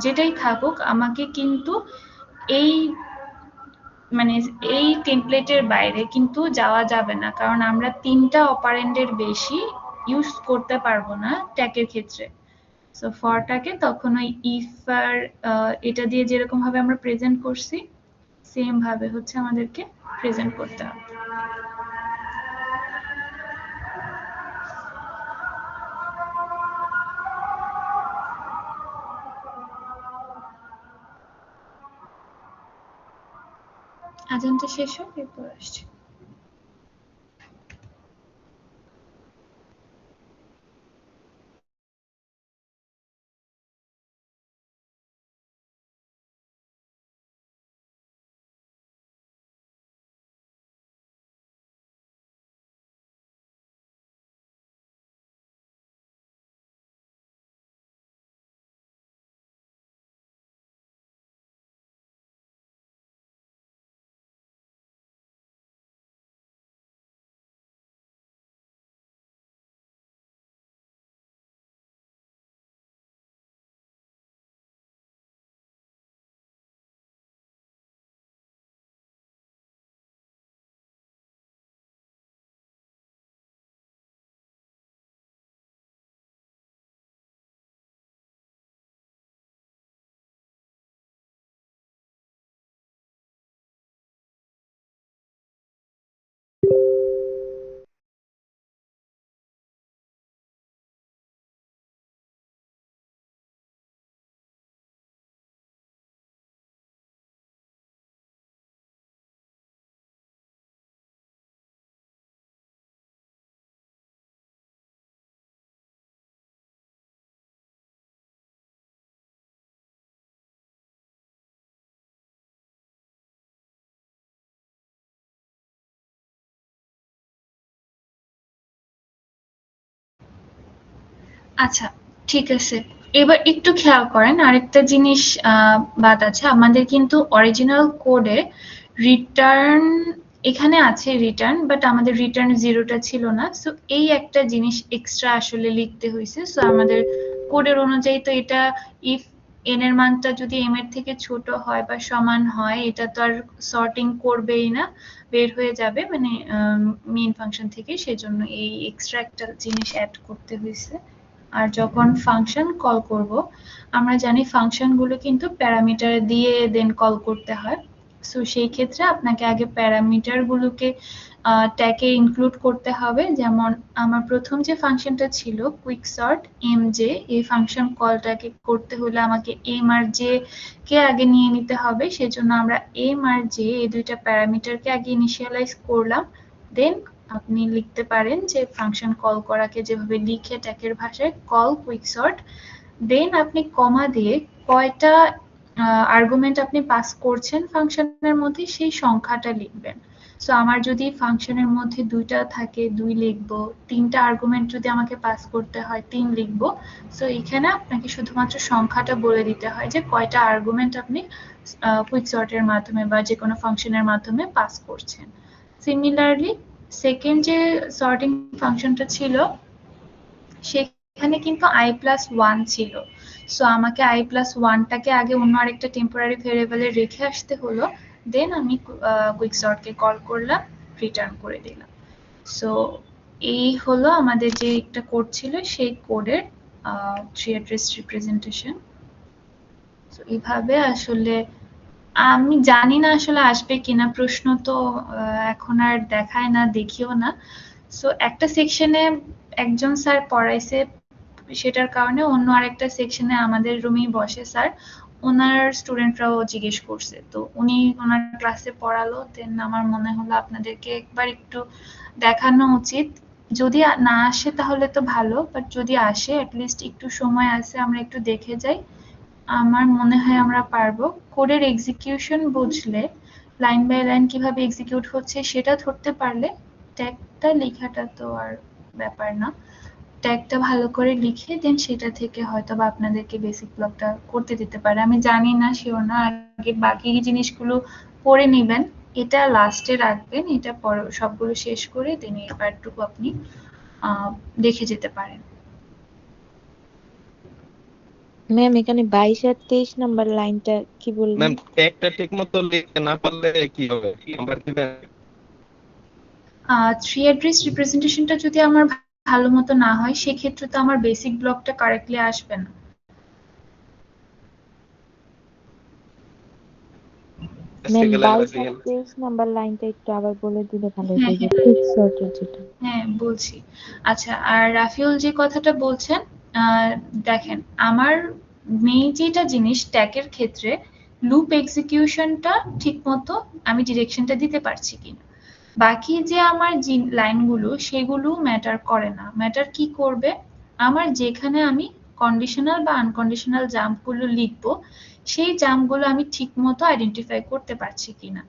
যেটাই থাকুক, আমাকে কিন্তু এই মানে এই টেমপ্লেটের বাইরে কিন্তু যাওয়া যাবে না, কারণ আমরা তিনটা অপারেন্ডের বেশি ইউজ করতে পারবো না ট্যাগের ক্ষেত্রে। সো ফরটাকে তখন ওই ইফ আর এটা দিয়ে যেরকম ভাবে আমরা প্রেজেন্ট করছি, সেম ভাবে হচ্ছে আমাদেরকে প্রেজেন্ট করতে হবে। আজানটা শেষ হোক, এরপর আসছে। আচ্ছা, ঠিক আছে। এবার একটু খেয়াল করেন, আরেকটা জিনিস বাদ আছে। আমাদের কিন্তু অরিজিনাল কোডে রিটার্ন এখানে আছে রিটার্ন, বাট আমাদের রিটার্ন 0 টা ছিল না। সো এই একটা জিনিস এক্সট্রা আসলে লিখতে হইছে। সো আমাদের কোডের অনুযায়ী তো এটা ইফ n এর মানটা যদি m এর থেকে ছোট হয় বা সমান হয়, এটা তো আর সর্টিং করবেই না, বের হয়ে যাবে মানে মেইন ফাংশন থেকে। সেজন্য এই এক্সট্রা একটা জিনিস অ্যাড করতে হয়েছে। আর যখন ফাংশন কল করব, আমরা জানি ফাংশনগুলো কিন্তু প্যারামিটার দিয়ে দেন কল করতে হয়। সো সেই ক্ষেত্রে আপনাকে আগে প্যারামিটারগুলোকে ট্যাগে ইনক্লুড করতে হবে। যেমন আমার প্রথম যে ফাংশনটা ছিল কুইকসর্ট mj, এই ফাংশন কলটাকে করতে হলে আমাকে m আর j কে আগে নিয়ে নিতে হবে। সেজন্য আমরা m আর j এই দুইটা প্যারামিটারকে আগে ইনিশিয়ালাইজ করলাম। দেন আপনি লিখতে পারেন যে ফাংশন কল করাকে যেভাবে লিখে ট্যাগের ভাষায় কল কুইকসর্ট, দেন আপনি কমা দিয়ে কয়টা আর্গুমেন্ট আপনি পাস করছেন ফাংশনের মধ্যে সেই সংখ্যাটা লিখবেন। সো আমার যদি ফাংশনের মধ্যে 2টা থাকে 2 লিখবো, 3টা আর্গুমেন্ট যদি আমাকে পাস করতে হয় 3 লিখবো। সো এখানে আপনাকে শুধুমাত্র সংখ্যাটা বলে দিতে হয় যে কয়টা আর্গুমেন্ট আপনি কুইকসর্টের মাধ্যমে বা যে কোনো ফাংশনের মাধ্যমে পাস করছেন। সিমিলারলি সেকেন্ড যে সর্টিং ফাংশনটা ছিল সেখানে কিন্তু i+1 ছিল। সো আমাকে i+1টাকে আগে অন্য আরেকটা টেম্পোরারি ভেরিয়েবলে রেখে আসতে হলো, দেন আমি কুইকসর্টকে কল করলাম, রিটার্ন করে দিলাম। সো এই হলো আমাদের যে একটা কোড ছিল সেই কোডের ট্রি অ্যাড্রেস রিপ্রেজেন্টেশন। সো এইভাবে আসলে আমি জানি না আসলে আসবে কিনা, প্রশ্ন তো এখন আর দেখায় না, দেখিও না। সো একটা সেকশনে একজন স্যার পড়াইছে, সেটার কারণে অন্য আরেকটা সেকশনে আমাদের রুমেই বসে স্যার, ওনার স্টুডেন্টরাও জিজ্ঞেস করছে, তো উনি ওনার ক্লাসে পড়ালো। দেন আমার মনে হলো আপনাদেরকে একবার একটু দেখানো উচিত। যদি না আসে তাহলে তো ভালো, বাট যদি আসে অ্যাটলিস্ট একটু সময় আছে, আমরা একটু দেখে যাই। আমার মনে হয় আমরা পারবো। কোডের এক্সিকিউশন বুঝলে, লাইন বাই লাইন কিভাবে এক্সিকিউট হচ্ছে সেটা ধরতে পারলে, ট্যাগটা লেখাটা তো আর ব্যাপার না। ট্যাগটা ভালো করে লিখে দেন সেটা থেকে হয়তো বা আপনাদেরকে বেসিক ব্লকটা করতে দিতে পারে। আমি জানি না, শিওর না। আগে বাকি জিনিসগুলো পড়ে নেবেন, এটা লাস্টে রাখবেন, এটা পরে সবগুলো শেষ করে দেন এই পার্টটুকু আপনি দেখে যেতে পারেন। ম্যাম এখানে 22 আর 23 নাম্বার লাইনটা কি বলবেন? ম্যাম ট্যাগটা ঠিকমতো লিখতে না পারলে কি হবে? নাম্বার দিবেন? থ্রি অ্যাড্রেস রিপ্রেজেন্টেশনটা যদি আমার ভালো মতো না হয়, সেক্ষেত্রে তো আমার বেসিক ব্লকটা কারেক্টলি আসবে না। ম্যাম প্র্যাকটিক্যালে 22 আর দেখেন 23 নাম্বার লাইনটা একটু আবার বলে দিলে ভালো হতো, হ্যাঁ এই যে হ্যাঁ কুইক সর্টের যেটা। হ্যাঁ বলছি। আচ্ছা, আর রাফিউল যে কথাটা বলছেন, দেখেন আমার মেইন যেটা জিনিস ট্যাগের ক্ষেত্রে লুপ এক্সিকিউশনটা ঠিক মতো আমি ডিরেকশনটা দিতে পারছি কিনা। বাকি যে আমার যে লাইনগুলো সেগুলো ম্যাটার করে না। ম্যাটার কি করবে, আমার যেখানে আমি কন্ডিশনাল বা আনকন্ডিশনাল জাম্পগুলো লিখবো সেই জাম্পগুলো আমি ঠিক মতো আইডেন্টিফাই করতে পারছি কিনা।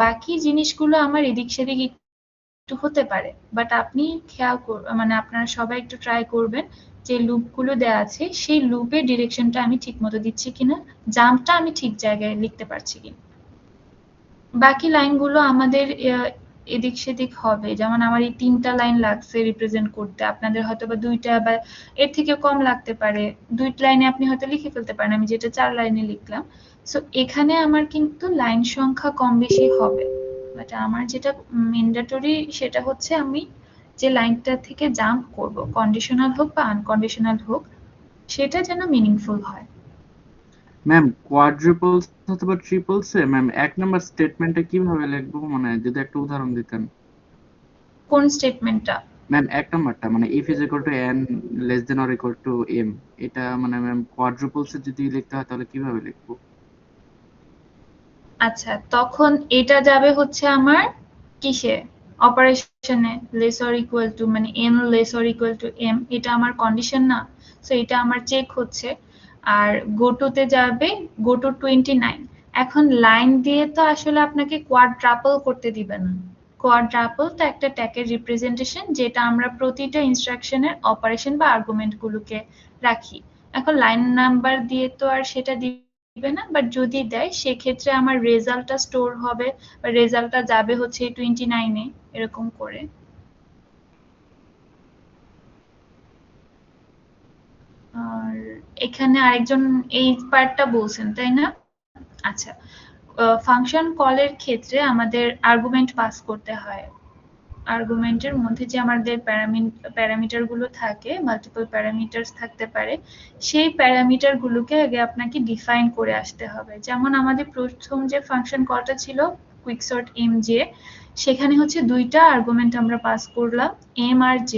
বাকি জিনিসগুলো আমার এদিক সেদিক একটু হতে পারে, বাট আপনি খেয়াল মানে আপনারা সবাই একটু ট্রাই করবেন যে লুপগুলো দেওয়া আছে সেই লুপের ডিরেকশনটা আমি ঠিক মতো দিচ্ছি কিনা, জাম্পটা আমি ঠিক জায়গায় লিখতে পারছি কিনা। বাকি লাইনগুলো আমাদের এদিক সেদিক হবে, যেমন আমার এই 3টা লাইন লাগছে রিপ্রেজেন্ট করতে, আপনাদের হয়তো বা 2টা বা এর থেকে কম লাগতে পারে, 2 লাইনে আপনি হয়তো লিখে ফেলতে পারেন, আমি যেটা 4 লাইনে লিখলাম। সো এখানে আমার কিন্তু লাইন সংখ্যা কম বেশি হবে, বাট আমার যেটা ম্যান্ডেটরি সেটা হচ্ছে আমি যে লাইনটা থেকে জাম্প করব, কন্ডিশনাল হোক বা আনকন্ডিশনাল হোক, সেটা যেন মিনিংফুল হয়। ম্যাম কোয়াড্রুপলস অথবা ট্রিপলসে ম্যাম 1 নাম্বার স্টেটমেন্টে কিভাবে লিখবো, মানে যদি একটা উদাহরণ দিতেন। কোন স্টেটমেন্টটা? ম্যাম 1 নাম্বারটা মানে if is equal to n less than or equal to m, এটা মানে ম্যাম কোয়াড্রুপলসে যদি লিখতে হয় তাহলে কিভাবে লিখবো? আচ্ছা, তখন এটা যাবে হচ্ছে আমার কিসে, অপারেশনে লেস অর ইকুয়াল টু, মানে m less or equal to m, এটা আমার কন্ডিশন না। সো এটা আমার চেক হচ্ছে। আর গো টুতে যাবে গো টু 29। এখন লাইন দিয়ে তো আসলে আপনাকে কোয়াড্রাপল করতে দিবে না। কোয়াড্রাপল তো একটা ট্যাগের রিপ্রেজেন্টেশন যেটা আমরা প্রতিটা ইনস্ট্রাকশনের অপারেশন বা আর্গুমেন্ট গুলোকে রাখি। এখন লাইন নাম্বার দিয়ে তো আর সেটা দিবে না, বাট যদি দেয় সেক্ষেত্রে আমার রেজাল্টটা স্টোর হবে বা রেজাল্টটা যাবে হচ্ছে 29-এ, এরকম করে। আর এখানে আরেকজন এই পার্টটা বলছেন তাই না? আচ্ছা, ফাংশন কলের ক্ষেত্রে আমাদের আর্গুমেন্ট পাস করতে হয়। আর্গুমেন্টের মধ্যে যে আমাদের প্যারামিটার গুলো থাকে, মাল্টিপল প্যারামিটারস থাকতে পারে, সেই প্যারামিটার গুলোকে আগে আপনাকে ডিফাইন করে আসতে হবে। যেমন আমাদের প্রথম যে ফাংশন কলটা ছিল কুইকসর্ট mj, সেখানে হচ্ছে 2টা আর্গুমেন্ট আমরা পাস করলাম, m আর j।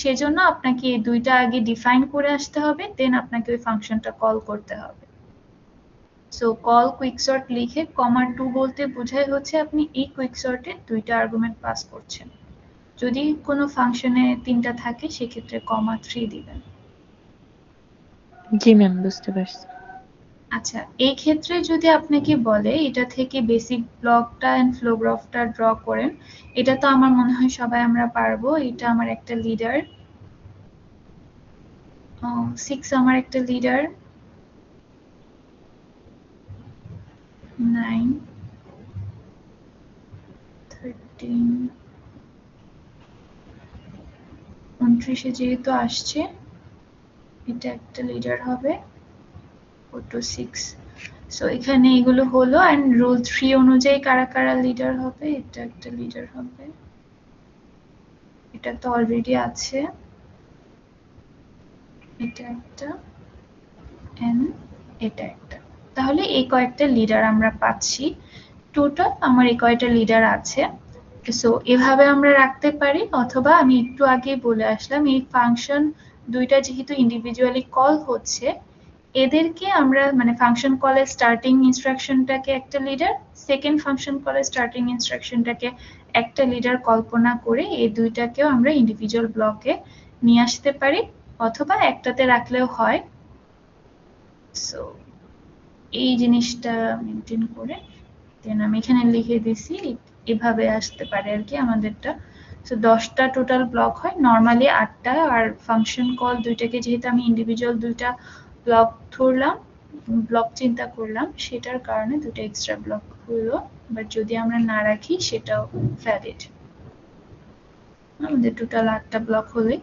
সেজন্য আপনাকে এই 2টা আগে ডিফাইন করে আসতে হবে, দেন আপনাকে ওই ফাংশনটা কল করতে হবে। সো কল কুইকসর্ট লিখে কমা 2 বলতে বোঝায় হচ্ছে আপনি এই কুইকসর্টে 2টা আর্গুমেন্ট পাস করছেন। যদি কোনো ফাংশনে 3টা থাকে সেক্ষেত্রে কমা 3 দিবেন। জি ম্যাম, বুঝতে পারছি। আচ্ছা, এই ক্ষেত্রে যদি আপনাকে বলে এটা থেকে বেসিক ব্লকটা এন্ড ফ্লো গ্রাফটা ড্র করেন, এটা তো আমার মনে হয় সবাই আমরা পারবো। এটা আমার একটা লিডার, 6 আমার একটা লিডার, 9, 13, 29 যেহেতু আসছে এটা একটা লিডার হবে, 4 to 6। সো এখানে এগুলো হলো, এন্ড রুল 3 অনুযায়ী কারা কারা লিডার হবে, এটা একটা লিডার হবে, এটা তো অলরেডি আছে, এটা একটা, এন্ড এটা একটা। তাহলে এই কয়েকটা লিডার আমরা পাচ্ছি। টোটাল আমার এই কয়টা লিডার আছে। সো এভাবে আমরা রাখতে পারি, অথবা আমি একটু আগেই বলে আসলাম এই ফাংশন 2টা যেহেতু ইন্ডিভিজুয়ালি কল হচ্ছে, এদেরকে আমরা মানে ফাংশন কলের স্টার্টিং ইনস্ট্রাকশনটাকে একটা লিডার, সেকেন্ড ফাংশন কলের স্টার্টিং ইনস্ট্রাকশনটাকে একটা লিডার কল্পনা করে এই 2টাকেও আমরা ইন্ডিভিজুয়াল ব্লকে নিয়ে আসতে পারি, অথবা একটাতে রাখলেও হয়। সো এই জিনিসটা মেনটেন করে দেন আমি এখানে লিখে দিছি, এভাবে আসতে পারে আর কি আমাদেরটা। সো 10টা টোটাল ব্লক হয়, নর্মালি 8টা, আর ফাংশন কল 2টাকে যেহেতু আমি ইন্ডিভিজুয়াল 2টা ব্লক ধরলাম, ব্লক চিন্তা করলাম, সেটার কারণে 2টা এক্সট্রা ব্লক হলো। বাট যদি আমরা না রাখি সেটাও ভ্যালিড। আমাদের টোটাল 8টা ব্লক হলে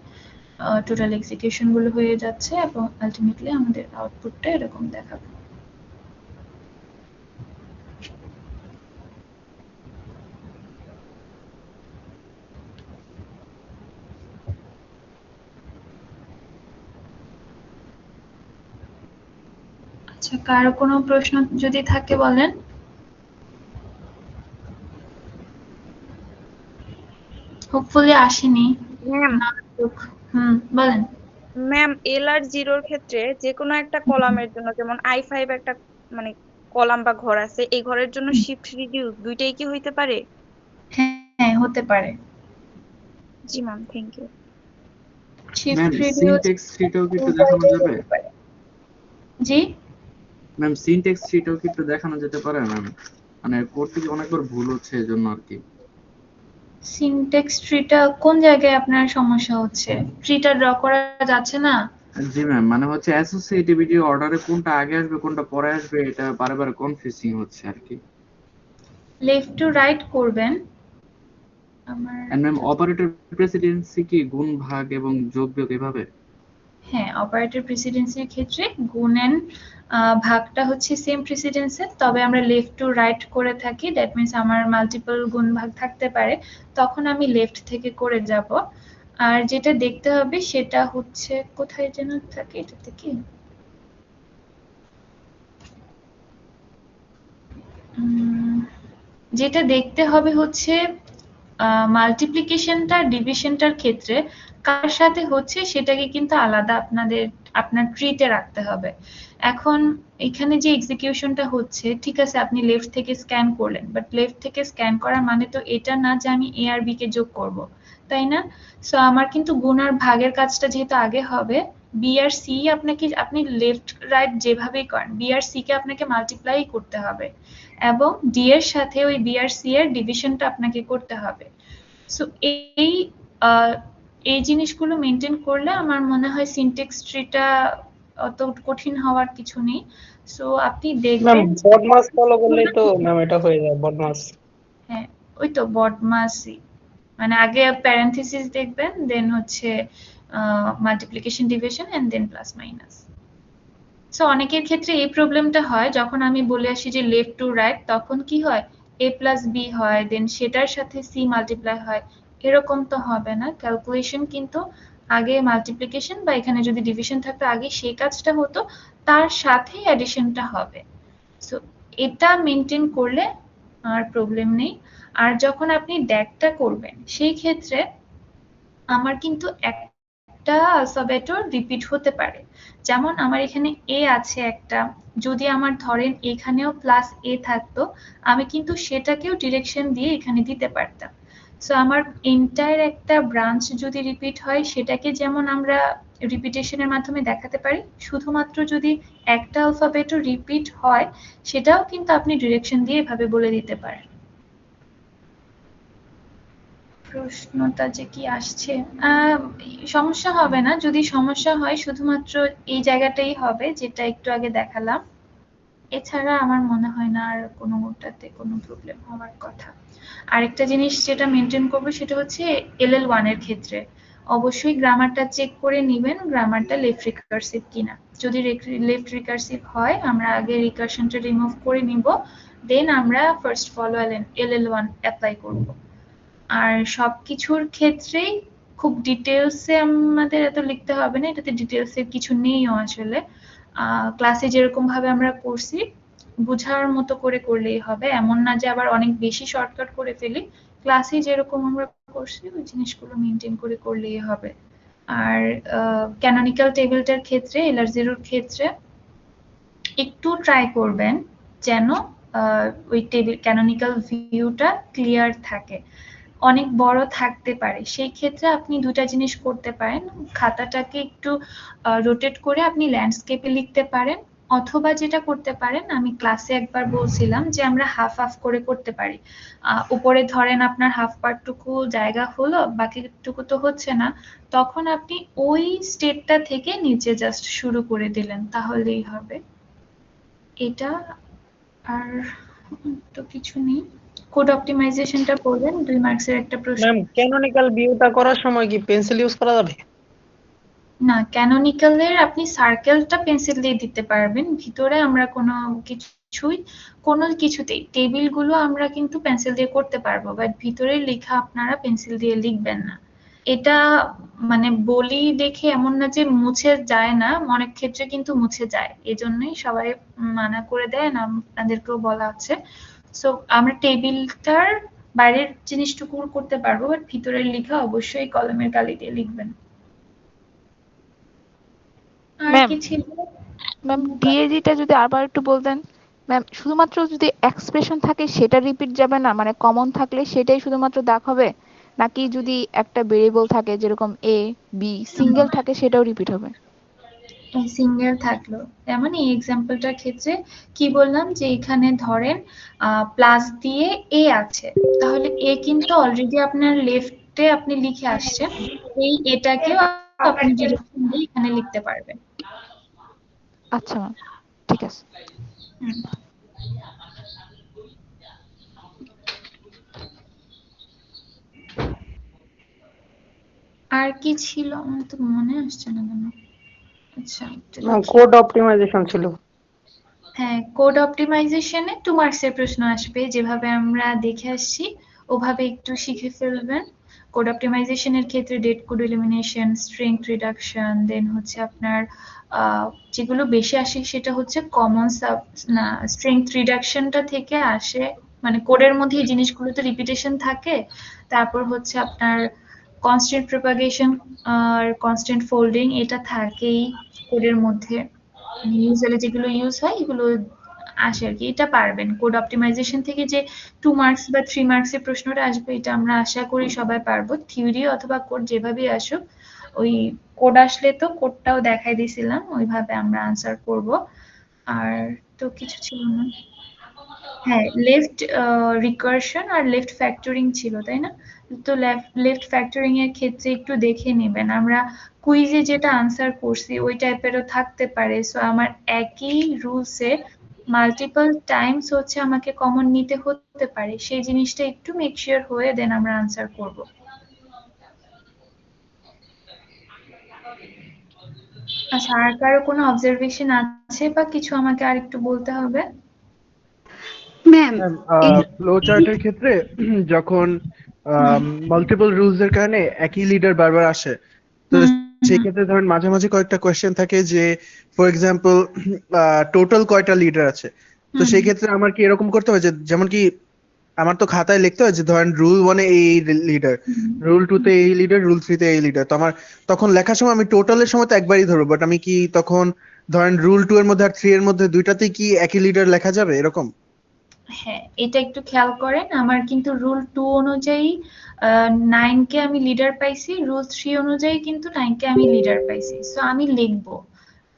টোটাল এক্সিকিউশন গুলো হয়ে যাচ্ছে এবং আলটিমেটলি আমাদের আউটপুটটা এরকম দেখাবে। আচ্ছা, কারো কোনো প্রশ্ন যদি থাকে বলেন। হোপফুলি আসেনি ম্যাম না আসুক। বলেন। ম্যাম এল আর জিরোর ক্ষেত্রে যে কোনো একটা কলামের জন্য, যেমন i5 একটা মানে কলাম বা ঘর আছে, এই ঘরের জন্য শিফট রিডিউস দুইটাই কি হইতে পারে? হ্যাঁ হতে পারে। জি ma'am, thank you. Shift ma'am reduce syntax ট্রিটাও কি একটু দেখানো যাবে? হতে পারে। জি ম্যাম সিনট্যাক্স ট্রিটাও কি একটু দেখানো যেতে পারে ম্যাম? মানে করতে গিয়ে অনেকবার ভুল হচ্ছে এজন্য আর কি। সিনট্যাক্স ট্রিটা কোন জায়গায় আপনার সমস্যা হচ্ছে? ট্রিটা ড্র করা যাচ্ছে না? জি ম্যাম, মানে হচ্ছে অ্যাসোসিয়েটিভিটি অর্ডারে কোনটা আগে আসবে কোনটা পরে আসবে এটা বারবার কনফিউজিং হচ্ছে আর কি। লেফট টু রাইট করবেন। আমার এন্ড ম্যাম অপারেটর প্রেসিডেন্সি কি গুণ ভাগ এবং যোগ বিয়োগ এভাবে? হ্যাঁ, অপারেটর প্রেসিডেন্সির ক্ষেত্রে গুণেন ভাগটা হচ্ছে সেম প্রেসিডেন্সের, তবে আমরা লেফট টু রাইট করে থাকি। দ্যাট মিনস আমার মাল্টিপল গুণ ভাগ থাকতে পারে, তখন আমি লেফট থেকে করে যাব। আর যেটা দেখতে হবে সেটা হচ্ছে কোথায় যেন থাকে, এটাতে কি যেটা দেখতে হবে হচ্ছে মাল্টিপ্লিকেশনটা ডিভিশনটার ক্ষেত্রে কার সাথে হচ্ছে সেটাকে কিন্তু আলাদা আপনার ট্রিতে রাখতে হবে। এখন এখানে যে এক্সিকিউশনটা হচ্ছে, ঠিক আছে আপনি লেফট থেকে স্ক্যান করলেন, বাট লেফট থেকে স্ক্যান করার মানে তো এটা না যে আমি এ আর বি কে যোগ করব, তাই না? সো আমার কিন্তু গুণ আর ভাগের কাজটা যেহেতু আগে হবে, বি আর সি আপনি লেফট রাইট যেভাবেই করেন বি আর সি কে আপনাকে মাল্টিপ্লাই করতে হবে, এবং ডি এর সাথে ওই বি আর সি এর ডিভিশনটা আপনাকে করতে হবে। সো এই এই জিনিসগুলো মেনটেন করলে আমার মনে হয় সিনট্যাক্স ট্রিটা অত কঠিন হওয়ার কিছু নেই। সো আপনি ম্যাম দেখবেন বডমাস ফলো করলেই তো ম্যাম এটা হয়ে যায়, বডমাস। হ্যাঁ ওই তো বডমাসি, মানে আগে প্যারেনথেসিস দেখবেন, দেন হচ্ছে multiplication division and then plus minus. So অনেকের ক্ষেত্রে এই প্রবলেমটা হয় যখন আমি বলে আসি যে লেফট টু রাইট, তখন কি হয় a প্লাস বি হয়, দেন সেটার সাথে সি মাল্টিপ্লাই হয়। এরকম তো হবে না, ক্যালকুলেশন কিন্তু আগে মাল্টিপ্লিকেশন বা এখানে যদি ডিভিশন থাকতো আগে সেই কাজটা হতো, তার সাথে অ্যাডিশনটা হবে। সো এটা মেনটেন করলে আর প্রবলেম নেই। আর যখন আপনি ড্যাগটা করবেন সেই ক্ষেত্রে আমার কিন্তু একটা অ্যালফাবেটও রিপিট হতে পারে। যেমন আমার এখানে এ আছে একটা, যদি আমার ধরেন এখানেও প্লাস এ থাকতো, আমি কিন্তু সেটাকেও ডিরেকশন দিয়ে এখানে দিতে পারতাম। সো আমার এন্টায়ার একটা ব্রাঞ্চ যদি রিপিট হয়, সেটাকে যেমন আমরা রিপিটেশনের মাধ্যমে দেখাতে পারি, শুধুমাত্র যদি একটা অ্যালফাবেটও রিপিট হয় সেটাও কিন্তু আপনি ডিরেকশন দিয়ে এভাবে বলে দিতে পারেন। প্রশ্নটা যে কি আসছে, সমস্যা হবে না। যদি সমস্যা হয় শুধুমাত্র এই জায়গাটাই হবে যেটা একটু আগে দেখালাম, এছাড়া আমার মনে হয় না আর কোনোটাতে কোনো প্রবলেম হওয়ার কথা। আরেকটা জিনিস যেটা মেনটেন করবো সেটা হচ্ছে LL1 এর ক্ষেত্রে অবশ্যই গ্রামারটা চেক করে নিবেন, গ্রামারটা লেফট রিকার্সিভ কিনা। যদি লেফট রিকার্সিভ হয় আমরা আগে রিকার্শনটা রিমুভ করে নিব, দেন আমরা ফার্স্ট ফলো LL1 অ্যাপ্লাই করব। আর সবকিছুর ক্ষেত্রেই খুব ডিটেলসে আমাদের এত লিখতে হবে না, এটাতে ডিটেলসের কিছু নেইও আসলে। ক্লাসে যেরকম ভাবে আমরা করছি বুঝার মতো করে করলেই হবে, এমন না যে আবার অনেক বেশি শর্টকাট করে ফেলি। ক্লাসে যেরকম আমরা করছি ওই জিনিসগুলো মেনটেন করে করলেই হবে। আর ক্যানোনিক্যাল টেবিলটার ক্ষেত্রে LR0 ক্ষেত্রে একটু ট্রাই করবেন যেন ওই টেবিল ক্যানোনিক্যাল ভিউটা ক্লিয়ার থাকে। অনেক বড় থাকতে পারে, সেই ক্ষেত্রে আপনি দুটা জিনিস করতে পারেন, খাতাটাকে একটু রোটেট করে আপনি ল্যান্ডস্কেপে লিখতে পারেন, অথবা যেটা করতে পারেন আমি ক্লাসে একবার বলছিলাম যে আমরা হাফ হাফ করে করতে পারি। উপরে ধরেন আপনার হাফ পার্টটুকু জায়গা হলো, বাকিটুকু তো হচ্ছে না, তখন আপনি ওই স্টেটটা থেকে নিচে জাস্ট শুরু করে দিলেন, তাহলেই হবে। এটা আর তো কিছু নেই। কোড অপটিমাইজেশনটা করবেন, 2 মার্কসের একটা প্রশ্ন। ম্যাম ক্যানোনিক্যাল ভিউটা করার সময় কি পেন্সিল ইউজ করা যাবে? না, ক্যানোনিক্যালের আপনি সার্কেলটা পেন্সিল দিয়ে দিতে পারবেন, ভিতরে আমরা কোনো কিছুতেই টেবিলগুলো আমরা কিন্তু পেন্সিল দিয়ে করতে পারবো, বাট ভিতরে লেখা আপনারা পেন্সিল দিয়ে লিখবেন না। এটা মানে বলি দেখে এমন না যে মুছে যায় না, অনেক ক্ষেত্রে কিন্তু মুছে যায়, এজন্যই সবাই মানা করে দেয়, না আপনাদেরকেও বলা আছে। সো আমরা টেবিলটার বাইরের জিনিসটুকু করতে পারবো, বাট ভিতরের লেখা অবশ্যই কলমের কালি দিয়ে লিখবেন। আর ম্যাম কি ছিল? ম্যাম ডিএজিটা যদি আবার একটু বলতেন। ম্যাম শুধুমাত্র যদি এক্সপ্রেশন থাকে সেটা রিপিট যাবে না, মানে কমন থাকলে সেটাই শুধুমাত্র দাগ হবে, নাকি যদি একটা ভেরিয়েবল থাকে যেরকম এ বি সিঙ্গেল থাকে সেটাও রিপিট হবে? সিঙ্গেল থাকলো, তেমন এই এক্সাম্পলটার ক্ষেত্রে কি বললাম যে এখানে ধরেন প্লাস দিয়ে এ আছে, তাহলে এ কিন্তু অলরেডি আপনার লেফটে আপনি লিখে আসছেন, এই এটাকেও আপনি ডিরেকশন দিয়ে এখানে লিখতে পারবেন। আচ্ছা ম্যাম, ঠিক আছে। হুম। আর কি ছিল আমার তো মনে আসছে না কেন। আচ্ছা একটু দেখি। কোড অপটিমাইজেশন ছিল। হ্যাঁ, কোড অপটিমাইজেশনে 2 মার্কসের প্রশ্ন আসবে, যেভাবে আমরা দেখে আসছি ওভাবে একটু শিখে ফেলবেন। কোড অপটিমাইজেশনের ক্ষেত্রে dead code elimination, strength reduction, then হচ্ছে আপনার যেগুলো বেশি আসে সেটা হচ্ছে কমন না স্ট্রেংথ রিডাকশনটা থেকে আসে, মানে কোডের মধ্যে এই জিনিসগুলো তো রিপিটেশন থাকে। তারপর হচ্ছে আপনার কনস্ট্যান্ট প্রপাগেশন আর কনস্ট্যান্ট ফোল্ডিং, এটা থাকেই কোডের মধ্যে, ইউজুয়ালি যেগুলো ইউজ হয় এগুলো আসে আর কি। এটা পারবেন। কোড অপটিমাইজেশন থেকে যে 2 মার্কস বা 3 মার্কসের প্রশ্নটা আসবে এটা আমরা আশা করি সবাই পারবো। থিওরি অথবা কোড যেভাবেই আসুক, ওই কোড আসলে তো কোডটাও দেখাই দিয়েছিলাম, ওইভাবে আমরা আনসার করব। আর তো কিছু ছিল না। হ্যাঁ, লেফট রিকারশন আর লেফট ফ্যাক্টরিং ছিল, তাই না? তো লেফট ফ্যাক্টরিং এর ক্ষেত্রে একটু দেখে নেবেন, আমরা কুইজে যেটা আনসার করছি ওই টাইপেরও থাকতে পারে। সো আমার একই রুলসে মাল্টিপল টাইমস হচ্ছে আমাকে কমন নিতে হতে পারে, সেই জিনিসটা একটু মেক শিওর হয়ে দেন আমরা আনসার করব। আচ্ছা, আর কারো কোনো অবজারভেশন আছে বা কিছু আমাকে আর একটু বলতে হবে? ম্যাম ফ্লো চার্টের ক্ষেত্রে যখন মাল্টিপল রুলস এর কারণে একই লিডার বারবার আসে, তো সেই ক্ষেত্রে ধরেন মাঝে মাঝে কয়েকটা কোয়েশ্চেন থাকে যে ফর এক্সাম্পল টোটাল কয়টা লিডার আছে, তো সেই ক্ষেত্রে আমার কি এরকম করতে হয় যে যেমন কি আমার তো খাতায় লিখতে হয় যে ধরেন রুল 1 এ এই লিডার, রুল 2 তে এই লিডার, রুল 3 তে এই লিডার, তো আমার তখন লেখার সময় আমি টোটালের সময় তো একবারই ধরবো, বাট আমি কি তখন ধরেন রুল 2 এর মধ্যে আর 3 এর মধ্যে দুইটাতেই কি একই লিডার লেখা যাবে এরকম? হ্যাঁ, এটা একটু খেয়াল করেন। আমার কিন্তু রুল 2 অনুযায়ী 9 কে আমি লিডার পাইছি, রুল 3 অনুযায়ী কিন্তু 9 কে আমি লিডার পাইছি। সো আমি লিখবো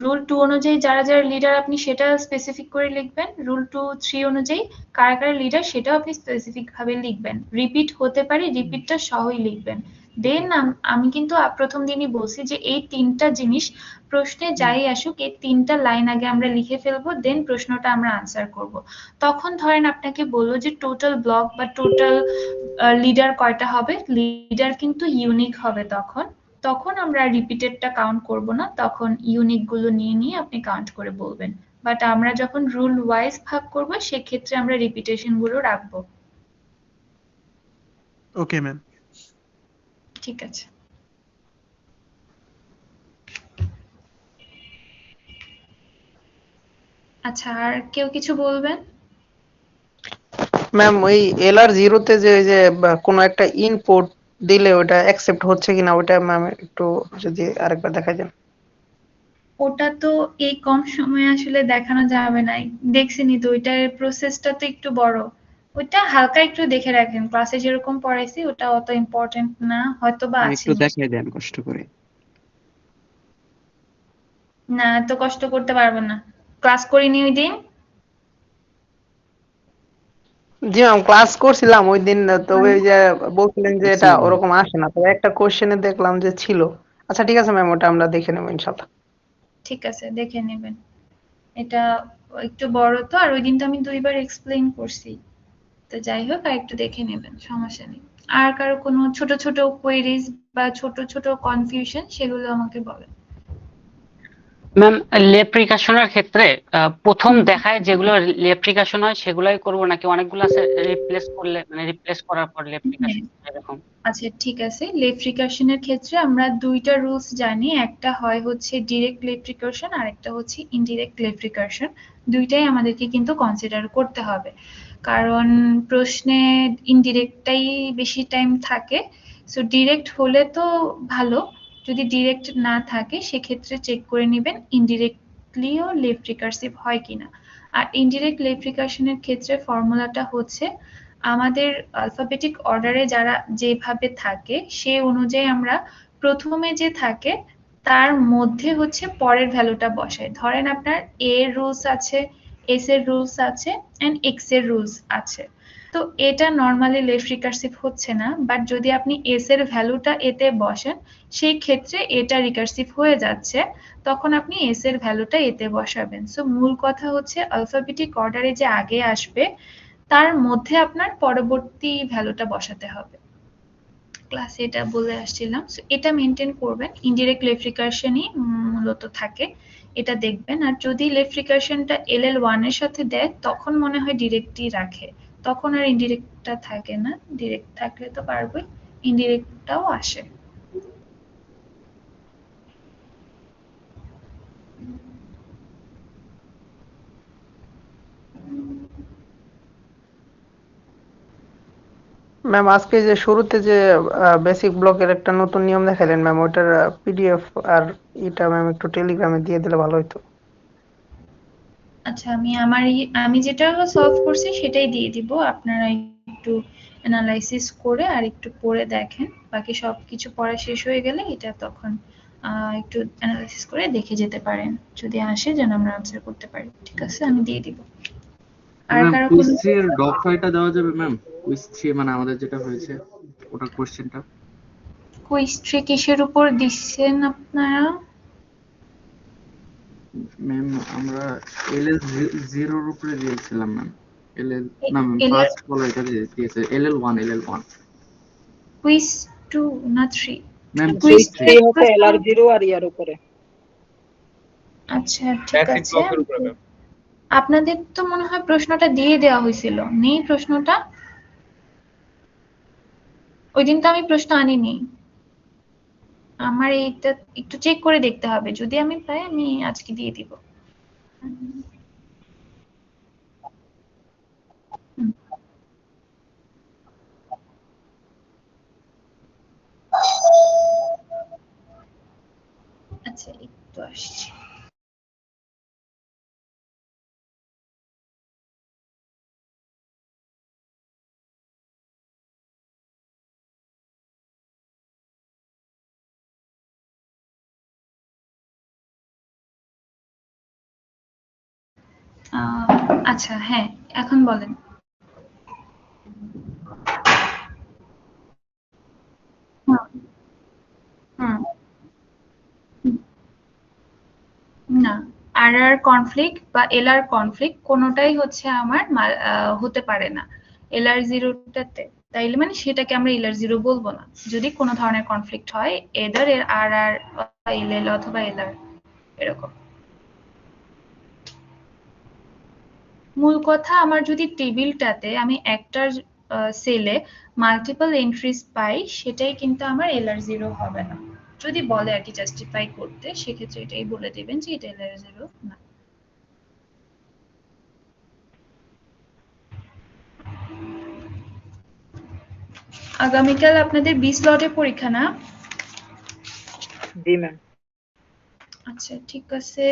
রুল 2 অনুযায়ী যারা যারা লিডার আপনি সেটা স্পেসিফিক করে লিখবেন, রুল 2 3 অনুযায়ী কারা কারা লিডার সেটাও আপনি স্পেসিফিক ভাবে লিখবেন। রিপিট হতে পারে, রিপিটটা সহই লিখবেন। দেন আমি কিন্তু প্রথম দিনই বলছি যে এই তিনটা জিনিস প্রশ্নে যাই আসুক এই তিনটা লাইন আগে আমরা লিখে ফেলবো, দেন প্রশ্নটা আমরা আনসার করব। তখন ধরেন আপনাকে বললো যে টোটাল ব্লক বা টোটাল লিডার কয়টা হবে, লিডার কিন্তু ইউনিক হবে তখন, তখন আমরা রিপিটেডটা কাউন্ট করব না, তখন ইউনিক গুলো নিয়ে নিয়ে আপনি কাউন্ট করে বলবেন। বাট আমরা যখন রুল ওয়াইজ ভাগ করব সেক্ষেত্রে আমরা রিপিটেশন গুলো রাখবো। ওকে ম্যাম, ঠিক আছে। আচ্ছা, আর কেউ কিছু বলবেন? ম্যাম ওই LR0 তে যে ওই যে কোনো একটা ইনপুট দিলে ওটা অ্যাকসেপ্ট হচ্ছে কিনা ওটা ম্যাম একটু যদি আরেকবার দেখাই দেন। ওটা তো এই কম সময়ে আসলে দেখানো যাবে না, দেখছিনি তো ওইটার প্রসেসটা তো একটু বড়, ওইটা হালকা একটু দেখে রাখেন, ক্লাসে যেরকম পড়াইছি ওটা অত ইম্পর্টেন্ট না, হয়তো বা আছে। একটু দেখাই দেন কষ্ট করে। না, এত কষ্ট করতে পারবো না, ক্লাস করিনি ওই দিন। জি ম্যাম ক্লাস করছিলাম ওই দিন, তবে ওই যে বলছিলেন যে এটা ওরকম আসে না, তবে একটা কোশ্চেনে দেখলাম যে ছিল। আচ্ছা ঠিক আছে ম্যাম, ওটা আমরা দেখে নেবো ইনশাল্লাহ। ঠিক আছে, দেখে নেবেন। এটা একটু বড় তো, আর ওই দিন তো আমি 2বার এক্সপ্লেইন করছি, তো যাই হোক আর একটু দেখে নেবেন, সমস্যা নেই। আর কারো কোনো ছোট ছোট কোয়েরিজ বা ছোট ছোট কনফিউশন সেগুলো আমাকে বলেন। ম্যাম লেপ্রিকাশনের ক্ষেত্রে প্রথম দেখায় যেগুলো লেপ্রিকাশন হয় সেগুলাই করব নাকি অনেকগুলো আছে রিপ্লেস করলে মানে রিপ্লেস করার পর লেপ্রিকাশন এরকম? আচ্ছা ঠিক আছে, লেপ্রিকাশনের ক্ষেত্রে আমরা দুইটা রুলস জানি, একটা হয় হচ্ছে ডিরেক্ট লেপ্রিকাশন আর একটা হচ্ছে ইনডিরেক্ট লেপ্রিকাশন, দুইটাই আমাদেরকে কিন্তু কনসিডার করতে হবে। কারণ প্রশ্নে ইনডিরেক্টটাই বেশি টাইম থাকে। সো ডিরেক্ট হলে তো ভালো, যদি ডিরেক্ট না থাকে সেক্ষেত্রে চেক করে নেবেন ইনডিরেক্টলিও লেফট রিকার্সিভ হয় কিনা। আর ইনডিরেক্ট লেফট রিকার্শনের ক্ষেত্রে ফর্মুলাটা হচ্ছে আমাদের অ্যালফাবেটিক অর্ডারে যারা যেভাবে থাকে সেই অনুযায়ী আমরা প্রথমে যে থাকে তার মধ্যে হচ্ছে পরের ভ্যালুটা বসাই। ধরেন আপনার এ এর রুলস আছে, এস এর রুলস আছে এন্ড এক্স এর রুলস আছে। তো এটা নরমালি লেফট রিকার্সিভ হচ্ছে না, বাট যদি আপনি এস এর ভ্যালুটা এতে বসেন সেই ক্ষেত্রে এটা রিকার্সিভ হয়ে যাচ্ছে, তখন আপনি এস এর ভ্যালুটা এতে বসাবেন। সো মূল কথা হচ্ছে অ্যালফাবেটিক অর্ডারে যে আগে আসবে তার মধ্যে আপনার পরবর্তী ভ্যালুটা বসাতে হবে। ক্লাসে এটা বলে আসছিলাম। সো এটা মেনটেন করবেন, ইনডিরেক্ট লেফট রিকার্শনই মূলত থাকে, এটা দেখবেন। আর যদি লেফট রিকার্শনটা LL1 এর সাথে দেয় তখন মনে হয় ডিরেক্টই রাখে, তখন আর ইনডিরেক্টটা থাকে না। ডিরেক্ট থাকলে তো পারবই, ইনডিরেক্টটাও আসে। ম্যাম আজকে যে শুরুতে যে বেসিক ব্লকের একটা নতুন নিয়ম দেখালেন ম্যাম, ওটার PDF আর এটা ম্যাম একটু টেলিগ্রামে দিয়ে দিলে ভালো হতো। আচ্ছা, আমি যেটা সলভ করছি সেটাই দিয়ে দিব, আপনারা একটু অ্যানালাইসিস করে আর একটু পড়ে দেখেন। বাকি সবকিছু পড়া শেষ হয়ে গেলে এটা তখন একটু অ্যানালাইসিস করে দেখে যেতে পারেন, যদি আসে যেন আমরা আনসার করতে পারি। ঠিক আছে, আমি দিয়ে দিব। আর ম্যাম কারো কুইজ কোনো 3 এর ডক ফাইলটা দেওয়া যাবে ম্যাম? কুইজ 3 মানে আমাদের যেটা হয়েছে ওটার কোশ্চেনটা। কুইজ ট্রি কিসের উপর দিচ্ছেন আপনারা? ম্যাম আমরা LL0 এর উপরে দিয়েছিলাম ম্যাম। LL না ম্যাম, LL ফার্স্ট বলা এটা দিয়েছে LL1 কুইজ 2 না 3? ম্যাম কুইজ কুইজ 3 3 LR0 আর ইয়ার উপরে। আচ্ছা ঠিক বেসিক আছে। ব্লকের উপরে ম্যাম। আপনাদের তো মনে হয় প্রশ্নটা দিয়ে দেওয়া হয়েছিল, নেই প্রশ্নটা? ওই দিন তো আমি প্রশ্ন আনিনি। আমার এইটা একটু চেক করে দেখতে হবে, যদি আমি পাই আমি আজকে দিয়ে দিব। হুম। আচ্ছা একটু আসছি। আচ্ছা হ্যাঁ, এখন বলেন। হুম হুম হুম। না, RR কনফ্লিক্ট বা LR কনফ্লিক্ট কোনোটাই হচ্ছে আমার হতে পারে না LR0টাতে। তাইলে মানে সেটাকে আমরা LR0 বলবো না যদি কোনো ধরনের কনফ্লিক্ট হয়, এদার এর RR বা LL অথবা LR এরকম। মূল কথা আমার যদি টেবিলটাতে আমি একটার সেলে মাল্টিপল এন্ট্রিজ পাই সেটাই কিন্তু আমার LR0 হবে না। যদি বলে আর কি জাস্টিফাই করতে, সেক্ষেত্রে এটাই বলে দিবেন যে এটা LR0 না। আগামীকাল আপনাদের 20 স্লটে পরীক্ষা না? জি ম্যাম। আচ্ছা ঠিক আছে,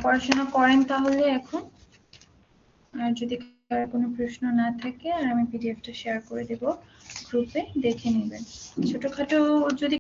পড়াশোনা করেন তাহলে এখন। আর যদি কারো কোনো প্রশ্ন না থাকে, আর আমি PDFটা শেয়ার করে দেব গ্রুপে, দেখে নেবেন। ছোটখাটো যদি